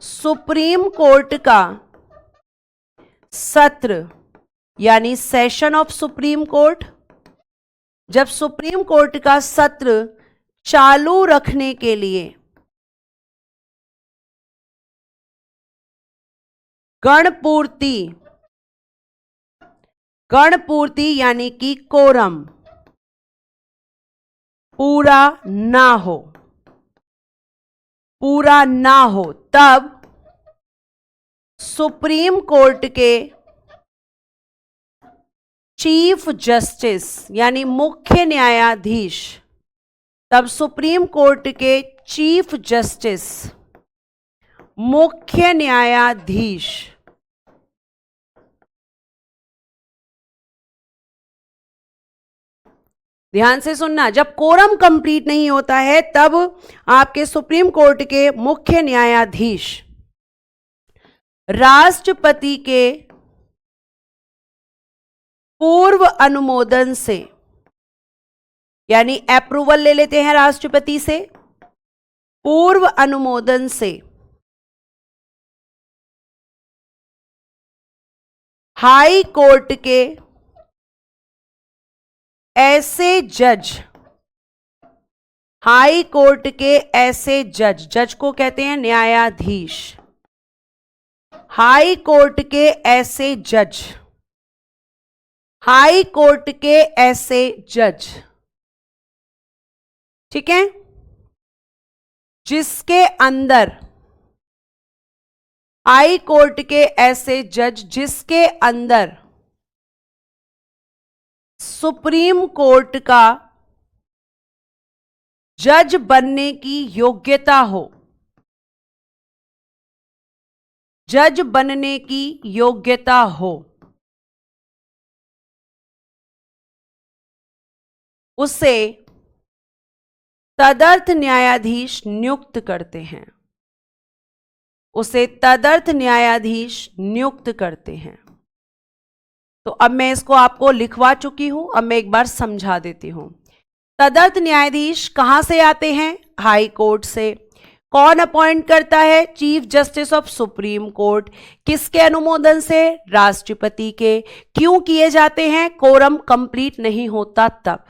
सुप्रीम कोर्ट का सत्र यानी सेशन ऑफ सुप्रीम कोर्ट, जब सुप्रीम कोर्ट का सत्र चालू रखने के लिए गणपूर्ति, गणपूर्ति यानी कि कोरम पूरा ना हो, पूरा ना हो, तब सुप्रीम कोर्ट के चीफ जस्टिस यानी मुख्य न्यायाधीश, तब सुप्रीम कोर्ट के चीफ जस्टिस, मुख्य न्यायाधीश ध्यान से सुनना, जब कोरम कंप्लीट नहीं होता है तब आपके सुप्रीम कोर्ट के मुख्य न्यायाधीश राष्ट्रपति के पूर्व अनुमोदन से, यानी अप्रूवल ले लेते हैं राष्ट्रपति से, पूर्व अनुमोदन से हाई कोर्ट के ऐसे जज, हाई कोर्ट के ऐसे जज, जज को कहते हैं न्यायाधीश, हाई कोर्ट के ऐसे जज, हाई कोर्ट के ऐसे जज, ठीक है, जिसके अंदर, हाई कोर्ट के ऐसे जज जिसके अंदर सुप्रीम कोर्ट का जज बनने की योग्यता हो, जज बनने की योग्यता हो, उसे तदर्थ न्यायाधीश नियुक्त करते हैं, उसे तदर्थ न्यायाधीश नियुक्त करते हैं। तो अब मैं इसको आपको लिखवा चुकी हूं, अब मैं एक बार समझा देती हूं। तदर्थ न्यायाधीश कहां से आते हैं, हाई कोर्ट से। कौन अपॉइंट करता है, chief justice of supreme court. किसके अनुमोदन से, राष्ट्रपति के। क्यों किए जाते हैं, कोरम कंप्लीट नहीं होता तब।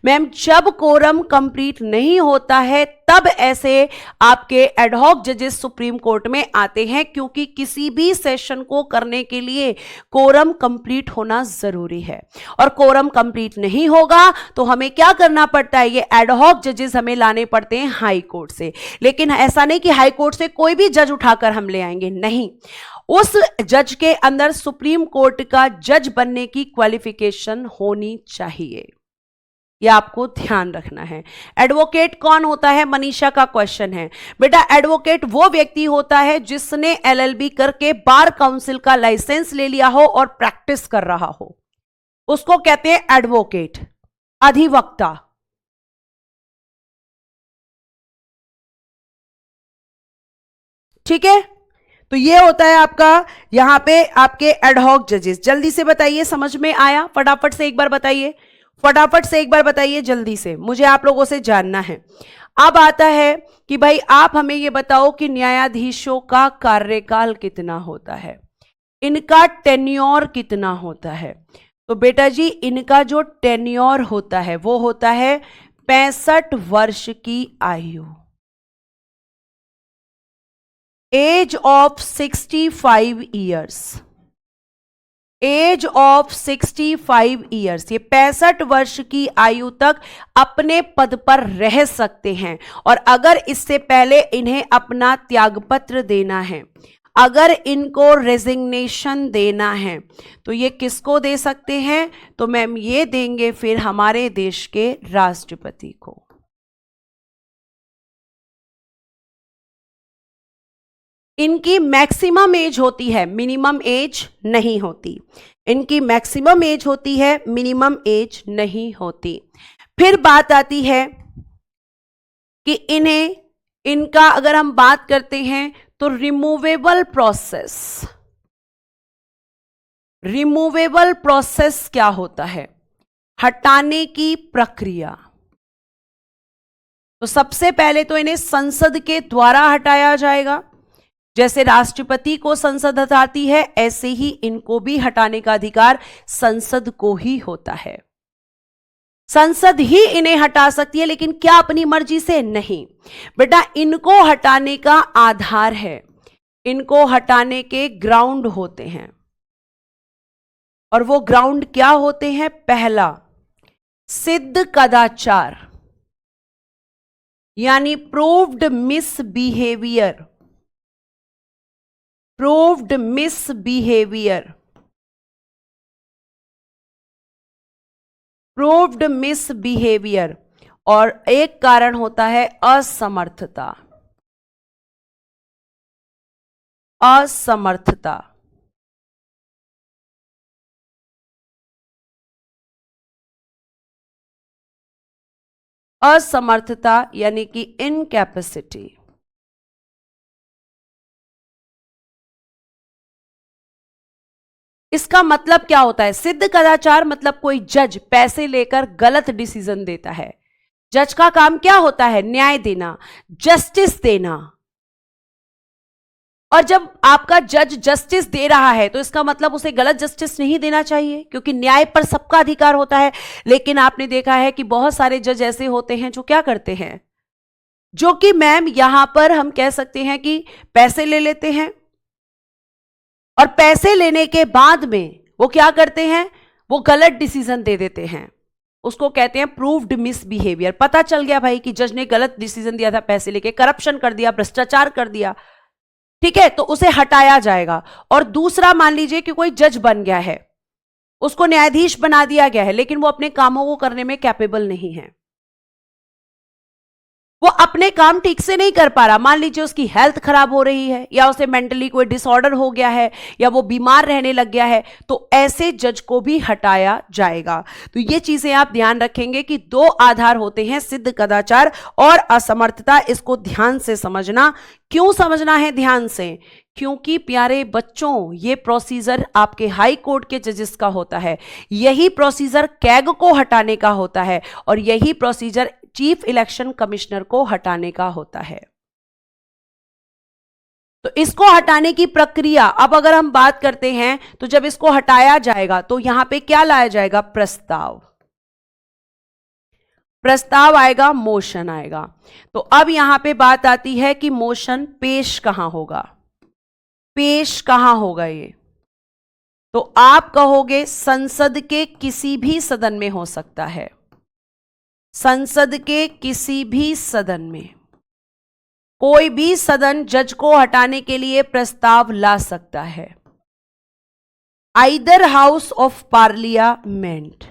मैम जब कोरम कंप्लीट नहीं होता है तब ऐसे आपके एडहॉक जजेस सुप्रीम कोर्ट में आते हैं, क्योंकि किसी भी सेशन को करने के लिए कोरम कंप्लीट होना जरूरी है। और कोरम कंप्लीट नहीं होगा तो हमें क्या करना पड़ता है, ये एडहॉक जजेस हमें लाने पड़ते हैं हाई कोर्ट से। लेकिन ऐसा नहीं कि हाई कोर्ट से कोई भी जज उठाकर हम ले आएंगे, नहीं, उस जज के अंदर सुप्रीम कोर्ट का जज बनने की क्वालिफिकेशन होनी चाहिए, यह आपको ध्यान रखना है। एडवोकेट कौन होता है, मनीषा का क्वेश्चन है। बेटा एडवोकेट वो व्यक्ति होता है जिसने एलएलबी करके बार काउंसिल का लाइसेंस ले लिया हो और प्रैक्टिस कर रहा हो, उसको कहते हैं एडवोकेट, अधिवक्ता। ठीक है, तो ये होता है आपका यहां पे आपके एडहॉक जजेस। जल्दी से बताइए, समझ में आया? फटाफट से एक बार बताइए, फटाफट से एक बार बताइए जल्दी से, मुझे आप लोगों से जानना है। अब आता है कि भाई आप हमें ये बताओ कि न्यायाधीशों का कार्यकाल कितना होता है, इनका टेन्योर कितना होता है। तो बेटा जी इनका जो टेन्योर होता है वो होता है 65 वर्ष की आयु, age of 65 years, age of 65 years. ये 65 वर्ष की आयु तक अपने पद पर रह सकते हैं। और अगर इससे पहले इन्हें अपना त्यागपत्र देना है, अगर इनको रेजिग्नेशन देना है, तो ये किसको दे सकते हैं? तो मैम ये देंगे फिर हमारे देश के राष्ट्रपति को। इनकी मैक्सिमम एज होती है, मिनिमम एज नहीं होती। इनकी मैक्सिमम एज होती है, मिनिमम एज नहीं होती। फिर बात आती है कि इन्हें, इनका अगर हम बात करते हैं तो रिमूवेबल प्रोसेस, रिमूवेबल प्रोसेस क्या होता है? हटाने की प्रक्रिया। तो सबसे पहले तो इन्हें संसद के द्वारा हटाया जाएगा। जैसे राष्ट्रपति को संसद हटाती है, ऐसे ही इनको भी हटाने का अधिकार संसद को ही होता है। संसद ही इन्हें हटा सकती है, लेकिन क्या अपनी मर्जी से? नहीं बेटा, इनको हटाने का आधार है, इनको हटाने के ग्राउंड होते हैं। और वो ग्राउंड क्या होते हैं? पहला, सिद्ध कदाचार, यानी proved misbehaviour, proved misbehaviour, proved misbehaviour. और एक कारण होता है असमर्थता, असमर्थता। असमर्थता यानी कि इनकैपेसिटी। इसका मतलब क्या होता है? सिद्ध कदाचार मतलब कोई जज पैसे लेकर गलत डिसीजन देता है। जज का काम क्या होता है? न्याय देना, जस्टिस देना। और जब आपका जज जस्टिस दे रहा है तो इसका मतलब उसे गलत जस्टिस नहीं देना चाहिए, क्योंकि न्याय पर सबका अधिकार होता है। लेकिन आपने देखा है कि बहुत सारे जज ऐसे होते हैं जो क्या करते हैं, जो कि मैम यहां पर हम कह सकते हैं कि पैसे ले लेते हैं, और पैसे लेने के बाद में वो क्या करते हैं? वो गलत डिसीजन दे देते हैं। उसको कहते हैं प्रूव्ड मिसबिहेवियर। पता चल गया भाई कि जज ने गलत डिसीजन दिया था, पैसे लेके करप्शन कर दिया, भ्रष्टाचार कर दिया, ठीक है, तो उसे हटाया जाएगा। और दूसरा, मान लीजिए कि कोई जज बन गया है, उसको न्यायाधीश बना दिया गया है, लेकिन वो अपने कामों को करने में कैपेबल नहीं है, वो अपने काम ठीक से नहीं कर पा रहा। मान लीजिए उसकी हेल्थ खराब हो रही है, या उसे मेंटली कोई डिसऑर्डर हो गया है, या वो बीमार रहने लग गया है, तो ऐसे जज को भी हटाया जाएगा। तो ये चीजें आप ध्यान रखेंगे कि दो आधार होते हैं, सिद्ध कदाचार और असमर्थता। इसको ध्यान से समझना। क्यों समझना है ध्यान से? क्योंकि प्यारे बच्चों, ये प्रोसीजर आपके हाई कोर्ट के जजेस का होता है, यही प्रोसीजर कैग को हटाने का होता है, और यही प्रोसीजर चीफ इलेक्शन कमिश्नर को हटाने का होता है। तो इसको हटाने की प्रक्रिया, अब अगर हम बात करते हैं तो जब इसको हटाया जाएगा तो यहां पे क्या लाया जाएगा? प्रस्ताव। प्रस्ताव आएगा, मोशन आएगा। तो अब यहां पे बात आती है कि मोशन पेश कहां होगा, पेश कहां होगा ये। तो आप कहोगे संसद के किसी भी सदन में हो सकता है, संसद के किसी भी सदन में। कोई भी सदन जज को हटाने के लिए प्रस्ताव ला सकता है। Either house of parliament,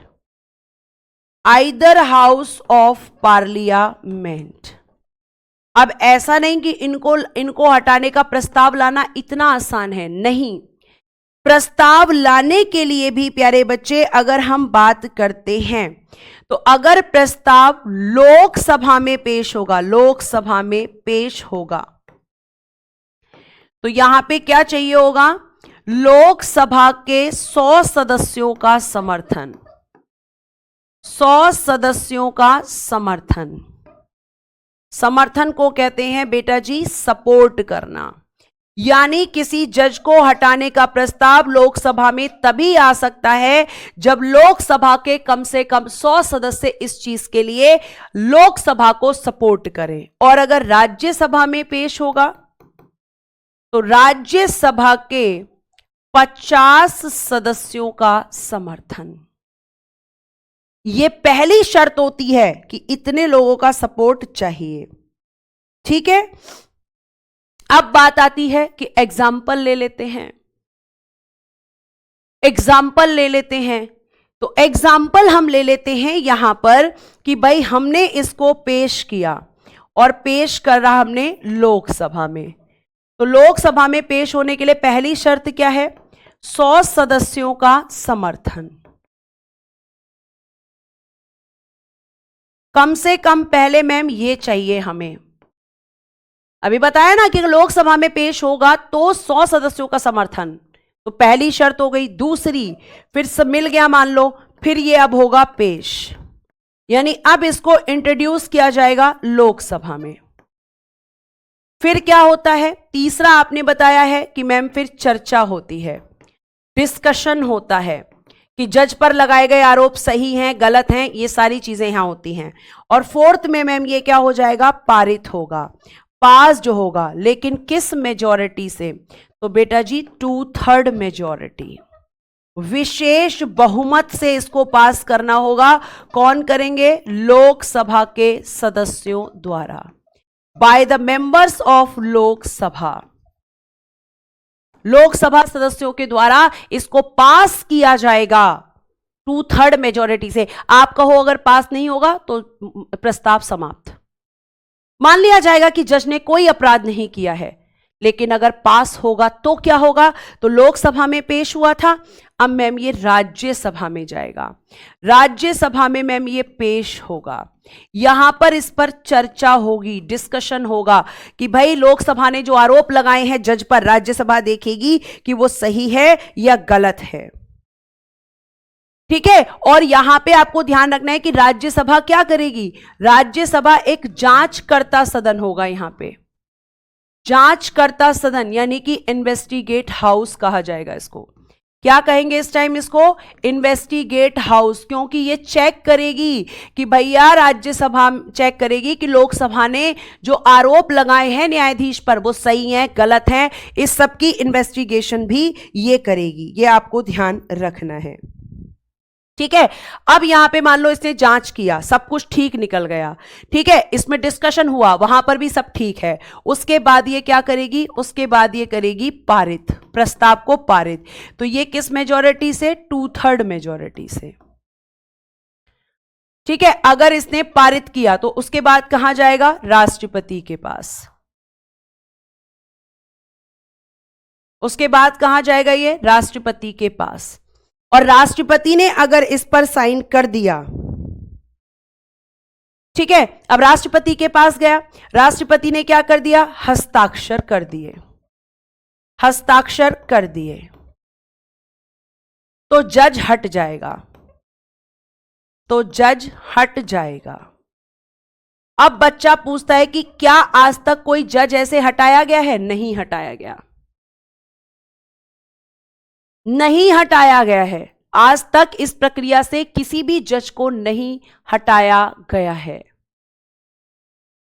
either house of parliament. अब ऐसा नहीं कि इनको हटाने का प्रस्ताव लाना इतना आसान है, नहीं। प्रस्ताव लाने के लिए भी प्यारे बच्चे अगर हम बात करते हैं तो अगर प्रस्ताव लोकसभा में पेश होगा, लोकसभा में पेश होगा, तो यहां पे क्या चाहिए होगा, लोकसभा के 100 सदस्यों का समर्थन, 100 सदस्यों का समर्थन। समर्थन को कहते हैं बेटा जी सपोर्ट करना। यानी किसी जज को हटाने का प्रस्ताव लोकसभा में तभी आ सकता है जब लोकसभा के कम से कम 100 सदस्य इस चीज के लिए लोकसभा को सपोर्ट करें। और अगर राज्यसभा में पेश होगा तो राज्यसभा के 50 सदस्यों का समर्थन। यह पहली शर्त होती है कि इतने लोगों का सपोर्ट चाहिए, ठीक है। अब बात आती है कि एग्जाम्पल ले लेते हैं, एग्जाम्पल ले लेते हैं। तो एग्जाम्पल हम ले लेते हैं यहां पर कि भाई हमने इसको पेश किया और पेश कर रहा हमने लोकसभा में। तो लोकसभा में पेश होने के लिए पहली शर्त क्या है, 100 सदस्यों का समर्थन। कम से कम पहले मैम ये चाहिए हमें, अभी बताया ना कि लोकसभा में पेश होगा तो 100 सदस्यों का समर्थन, तो पहली शर्त हो गई। दूसरी, फिर सब मिल गया मान लो, फिर ये अब होगा पेश, यानी अब इसको इंट्रोड्यूस किया जाएगा लोकसभा में। फिर क्या होता है, तीसरा आपने बताया है कि मैम फिर चर्चा होती है, डिस्कशन होता है कि जज पर लगाए गए आरोप सही हैं गलत हैं, ये सारी चीजें यहां होती हैं। और फोर्थ में मैम ये क्या हो जाएगा, पारित होगा, पास जो होगा, लेकिन किस मेजॉरिटी से, तो बेटा जी 2/3 मेजॉरिटी, विशेष बहुमत से इसको पास करना होगा। कौन करेंगे, लोकसभा के सदस्यों द्वारा, by the members of Lok Sabha. Lok Sabha सदस्यों के द्वारा इसको पास किया जाएगा 2/3 मेजॉरिटी से। आप कहो अगर पास नहीं होगा तो प्रस्ताव समाप्त, मान लिया जाएगा कि जज ने कोई अपराध नहीं किया है। लेकिन अगर पास होगा तो क्या होगा, तो लोकसभा में पेश हुआ था, अब मैम ये राज्यसभा में जाएगा, राज्यसभा में मैम ये पेश होगा। यहां पर इस पर चर्चा होगी, डिस्कशन होगा कि भाई लोकसभा ने जो आरोप लगाए हैं जज पर, राज्यसभा देखेगी कि वो सही है या गलत है, ठीक है। और यहां पे आपको ध्यान रखना है कि राज्यसभा क्या करेगी, राज्यसभा एक जांचकर्ता सदन होगा। यहां पे जांचकर्ता सदन यानी कि इन्वेस्टिगेट हाउस कहा जाएगा इसको। क्या कहेंगे इस टाइम इसको, इन्वेस्टिगेट हाउस, क्योंकि ये चेक करेगी कि भैया, राज्यसभा चेक करेगी कि लोकसभा ने जो आरोप लगाए हैं न्यायाधीश पर वो सही हैं गलत हैं, इस सब की इन्वेस्टिगेशन भी ये करेगी। ये आपको ध्यान रखना है, ठीक है। अब यहां पे मान लो इसने जांच किया, सब कुछ ठीक निकल गया, ठीक है, इसमें डिस्कशन हुआ, वहां पर भी सब ठीक है। उसके बाद ये क्या करेगी, उसके बाद ये करेगी पारित, प्रस्ताव को पारित। तो ये किस मेजॉरिटी से, 2/3 मेजॉरिटी से, ठीक है। अगर इसने पारित किया तो उसके बाद कहां जाएगा, राष्ट्रपति के पास। उसके बाद कहां जाएगा ये, राष्ट्रपति के पास। और राष्ट्रपति ने अगर इस पर साइन कर दिया, ठीक है, अब राष्ट्रपति के पास गया, राष्ट्रपति ने क्या कर दिया, हस्ताक्षर कर दिए, हस्ताक्षर कर दिए, तो जज हट जाएगा, तो जज हट जाएगा। अब बच्चा पूछता है कि क्या आज तक कोई जज ऐसे हटाया गया है, नहीं हटाया गया, नहीं हटाया गया है। आज तक इस प्रक्रिया से किसी भी जज को नहीं हटाया गया है।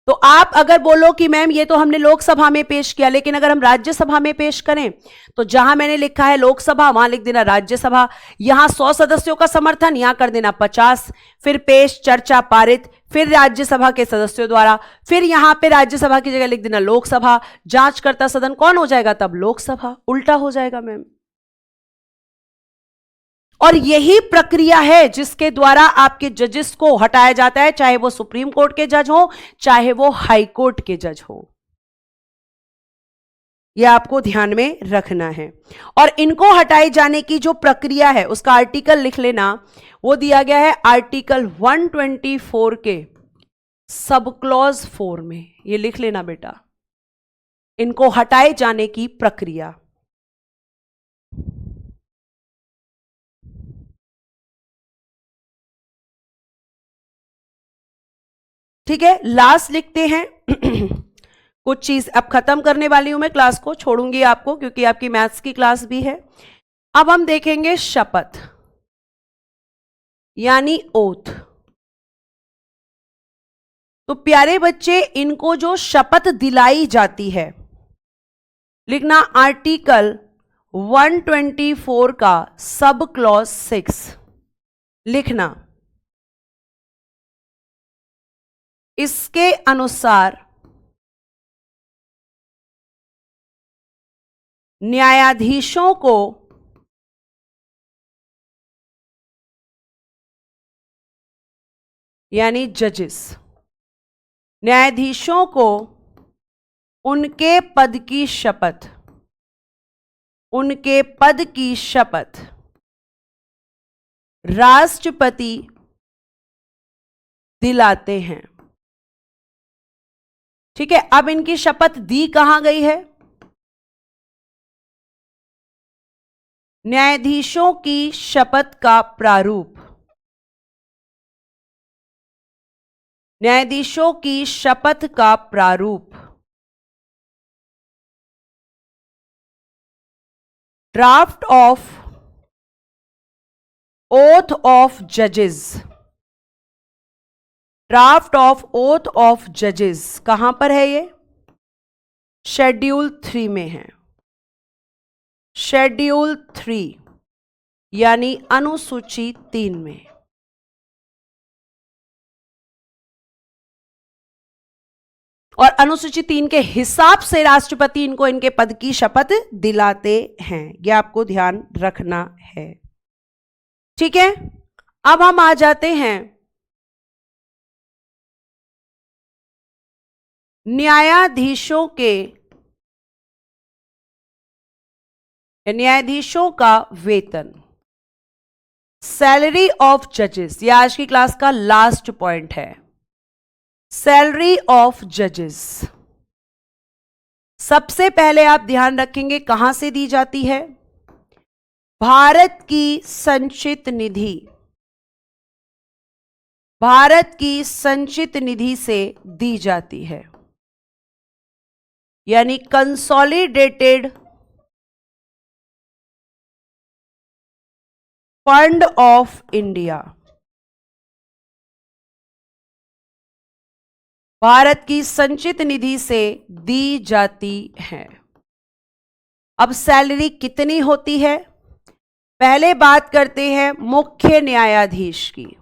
तो आप अगर बोलो कि मैम ये तो हमने लोकसभा में पेश किया, लेकिन अगर हम राज्यसभा में पेश करें तो जहां मैंने लिखा है लोकसभा वहां लिख देना राज्यसभा, यहां 100 सदस्यों का समर्थन, यहां कर देना 50, फिर पेश, चर्चा, पारित, फिर राज्यसभा के सदस्यों द्वारा, फिर यहां पे राज्यसभा की जगह लिख देना लोकसभा, जांचकर्ता सदन कौन हो जाएगा तब? लोकसभा। उल्टा हो जाएगा मैम। और यही प्रक्रिया है जिसके द्वारा आपके जजेस को हटाया जाता है, चाहे वो सुप्रीम कोर्ट के जज हो, चाहे वो हाई कोर्ट के जज हो। यह आपको ध्यान में रखना है। और इनको हटाए जाने की जो प्रक्रिया है उसका आर्टिकल लिख लेना, वो दिया गया है आर्टिकल 124 के सब क्लॉज 4 में। ये लिख लेना बेटा, इनको हटाए जाने की प्रक्रिया। ठीक है, लास्ट लिखते हैं कुछ चीज अब खत्म करने वाली हूं मैं, क्लास को छोड़ूंगी आपको क्योंकि आपकी मैथ्स की क्लास भी है। अब हम देखेंगे शपथ यानी ओथ। तो प्यारे बच्चे, इनको जो शपथ दिलाई जाती है, लिखना आर्टिकल 124 का सब क्लॉज 6 लिखना। इसके अनुसार न्यायाधीशों को यानी जजेस, न्यायाधीशों को उनके पद की शपथ, उनके पद की शपथ राष्ट्रपति दिलाते हैं। ठीक है, अब इनकी शपथ दी कहां गई है? न्यायाधीशों की शपथ का प्रारूप, न्यायाधीशों की शपथ का प्रारूप ड्राफ्ट ऑफ ओथ ऑफ जजेस, ड्राफ्ट ऑफ ओथ ऑफ जजेस कहां पर है? ये शेड्यूल 3 में है। शेड्यूल 3 यानी अनुसूची 3 में। और अनुसूची 3 के हिसाब से राष्ट्रपति इनको इनके पद की शपथ दिलाते हैं। यह आपको ध्यान रखना है। ठीक है, अब हम आ जाते हैं न्यायाधीशों का वेतन, सैलरी ऑफ जजेस। यह आज की क्लास का लास्ट पॉइंट है, सैलरी ऑफ जजेस। सबसे पहले आप ध्यान रखेंगे कहां से दी जाती है? भारत की संचित निधि, भारत की संचित निधि से दी जाती है, यानी consolidated fund of India. Bharat की संचित निधि से दी जाती है। अब सैलरी कितनी होती है? पहले बात करते हैं मुख्य न्यायाधीश की।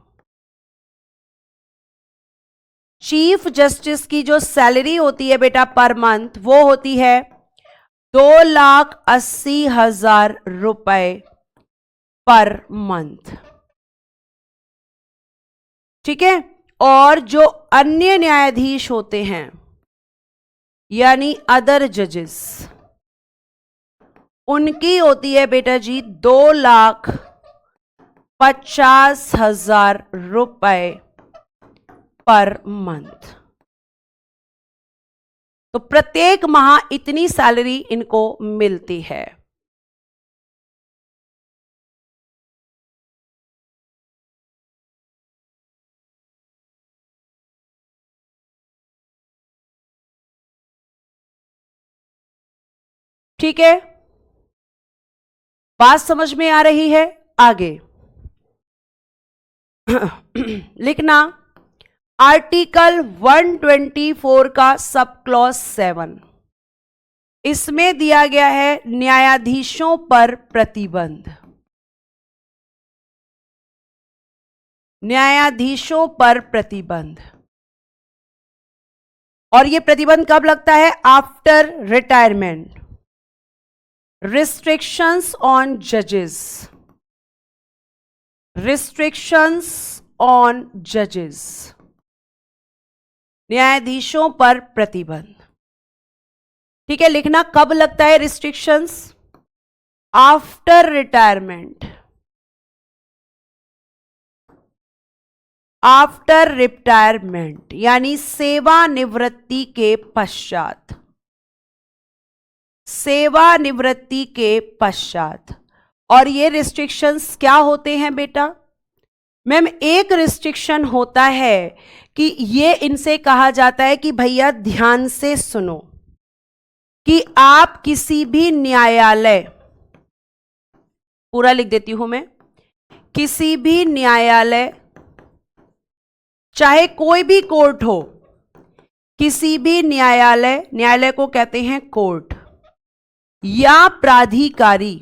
चीफ जस्टिस की जो सैलरी होती है बेटा पर मंथ, वो होती है 2,80,000 रुपए पर मंथ। ठीक है, और जो अन्य न्यायाधीश होते हैं यानी अदर जजेस, उनकी होती है बेटा जी 2,50,000 रुपए पर मंथ। तो प्रत्येक माह इतनी सैलरी इनको मिलती है। ठीक है, बात समझ में आ रही है? आगे लिखना आर्टिकल 124 का सब क्लॉज 7, इसमें दिया गया है न्यायाधीशों पर प्रतिबंध। न्यायाधीशों पर प्रतिबंध, और यह प्रतिबंध कब लगता है? After retirement. रिस्ट्रिक्शंस ऑन जजेस, रिस्ट्रिक्शंस ऑन जजेस, न्यायाधीशों पर प्रतिबंध। ठीक है, लिखना कब लगता है restrictions? After retirement, after retirement यानी सेवानिवृत्ति के पश्चात, सेवानिवृत्ति के पश्चात। और ये रिस्ट्रिक्शंस क्या होते हैं बेटा? मैम एक रिस्ट्रिक्शन होता है कि ये इनसे कहा जाता है कि भैया ध्यान से सुनो कि आप किसी भी न्यायालय, पूरा लिख देती हूं मैं, किसी भी न्यायालय, चाहे कोई भी कोर्ट हो, किसी भी न्यायालय, न्यायालय को कहते हैं कोर्ट, या प्राधिकारी,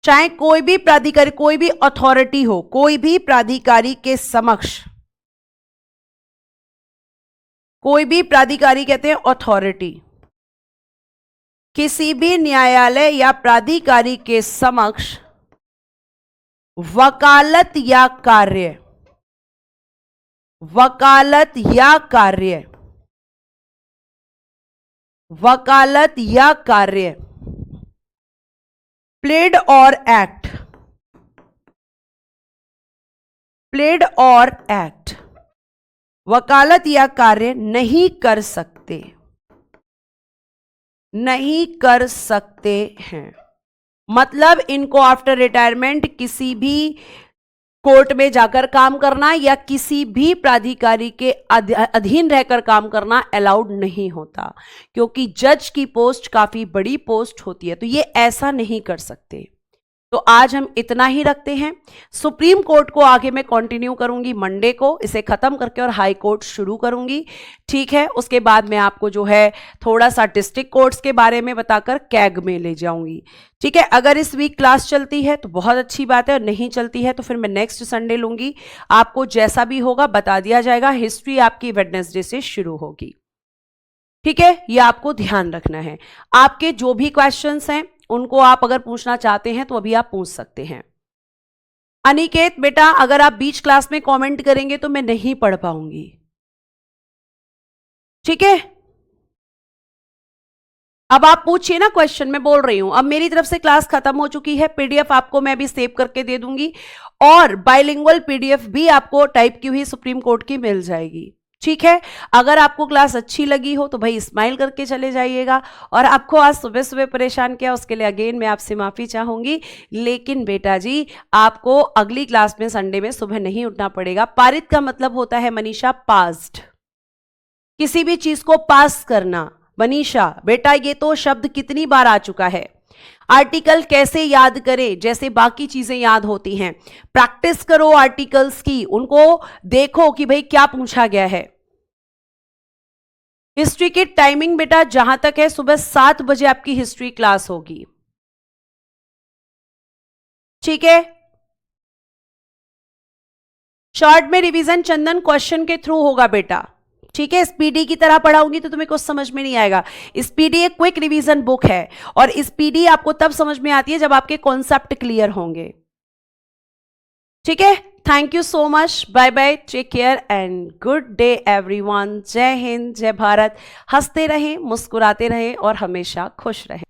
चाहे कोई भी प्राधिकारी, कोई भी अथॉरिटी हो, कोई भी प्राधिकारी के समक्ष, कोई भी प्राधिकारी कहते हैं अथॉरिटी, किसी भी न्यायालय या प्राधिकारी के समक्ष वकालत या कार्य, वकालत या कार्य, वकालत या कार्य, प्लेड और एक्ट, प्लेड और एक्ट, वकालत या कार्य नहीं कर सकते, नहीं कर सकते हैं। मतलब इनको आफ्टर रिटायरमेंट किसी भी कोर्ट में जाकर काम करना या किसी भी प्राधिकारी के अधीन रहकर काम करना अलाउड नहीं होता, क्योंकि जज की पोस्ट काफी बड़ी पोस्ट होती है, तो ये ऐसा नहीं कर सकते। तो आज हम इतना ही रखते हैं। सुप्रीम कोर्ट को आगे मैं कंटिन्यू करूंगी मंडे को, इसे खत्म करके और हाई कोर्ट शुरू करूंगी। ठीक है, उसके बाद मैं आपको जो है थोड़ा सा डिस्ट्रिक्ट कोर्ट्स के बारे में बताकर कैग में ले जाऊंगी। ठीक है, अगर इस वीक क्लास चलती है तो बहुत अच्छी बात है, और नहीं चलती है तो फिर मैं नेक्स्ट संडे लूंगी। आपको जैसा भी होगा बता दिया जाएगा। हिस्ट्री आपकी वेडनेसडे से शुरू होगी। ठीक है, ये आपको ध्यान रखना है। आपके जो भी क्वेश्चंस हैं उनको आप अगर पूछना चाहते हैं तो अभी आप पूछ सकते हैं। अनिकेत बेटा, अगर आप बीच क्लास में कमेंट करेंगे तो मैं नहीं पढ़ पाऊंगी। ठीक है, अब आप पूछिए ना क्वेश्चन, मैं बोल रही हूं। अब मेरी तरफ से क्लास खत्म हो चुकी है। पीडीएफ आपको मैं अभी सेव करके दे दूंगी, और बाइलिंगुअल पीडीएफ भी आपको टाइप की हुई सुप्रीम कोर्ट की मिल जाएगी। ठीक है, अगर आपको क्लास अच्छी लगी हो तो भाई स्माइल करके चले जाइएगा। और आपको आज सुबह सुबह परेशान किया उसके लिए अगेन मैं आपसे माफी चाहूंगी। लेकिन बेटा जी, आपको अगली क्लास में संडे में सुबह नहीं उठना पड़ेगा। पारित का मतलब होता है मनीषा पास्ड, किसी भी चीज को पास करना। मनीषा बेटा, ये तो शब्द कितनी बार आ चुका है। आर्टिकल कैसे याद करें, जैसे बाकी चीजें याद होती हैं। प्रैक्टिस करो आर्टिकल्स की, उनको देखो कि भाई क्या पूछा गया है। हिस्ट्री की टाइमिंग बेटा जहां तक है, सुबह 7 बजे आपकी हिस्ट्री क्लास होगी। ठीक है, शॉर्ट में रिवीजन चंदन क्वेश्चन के थ्रू होगा बेटा। ठीक है, स्पीडी की तरह पढ़ाऊंगी तो तुम्हें कुछ समझ में नहीं आएगा। स्पीडी एक क्विक रिवीजन बुक है, और स्पीडी आपको तब समझ में आती है जब आपके कॉन्सेप्ट क्लियर होंगे। ठीक है, thank you so much, bye bye, take care and good day everyone. जय हिंद, जय भारत। हंसते रहें, मुस्कुराते रहें और हमेशा खुश रहें।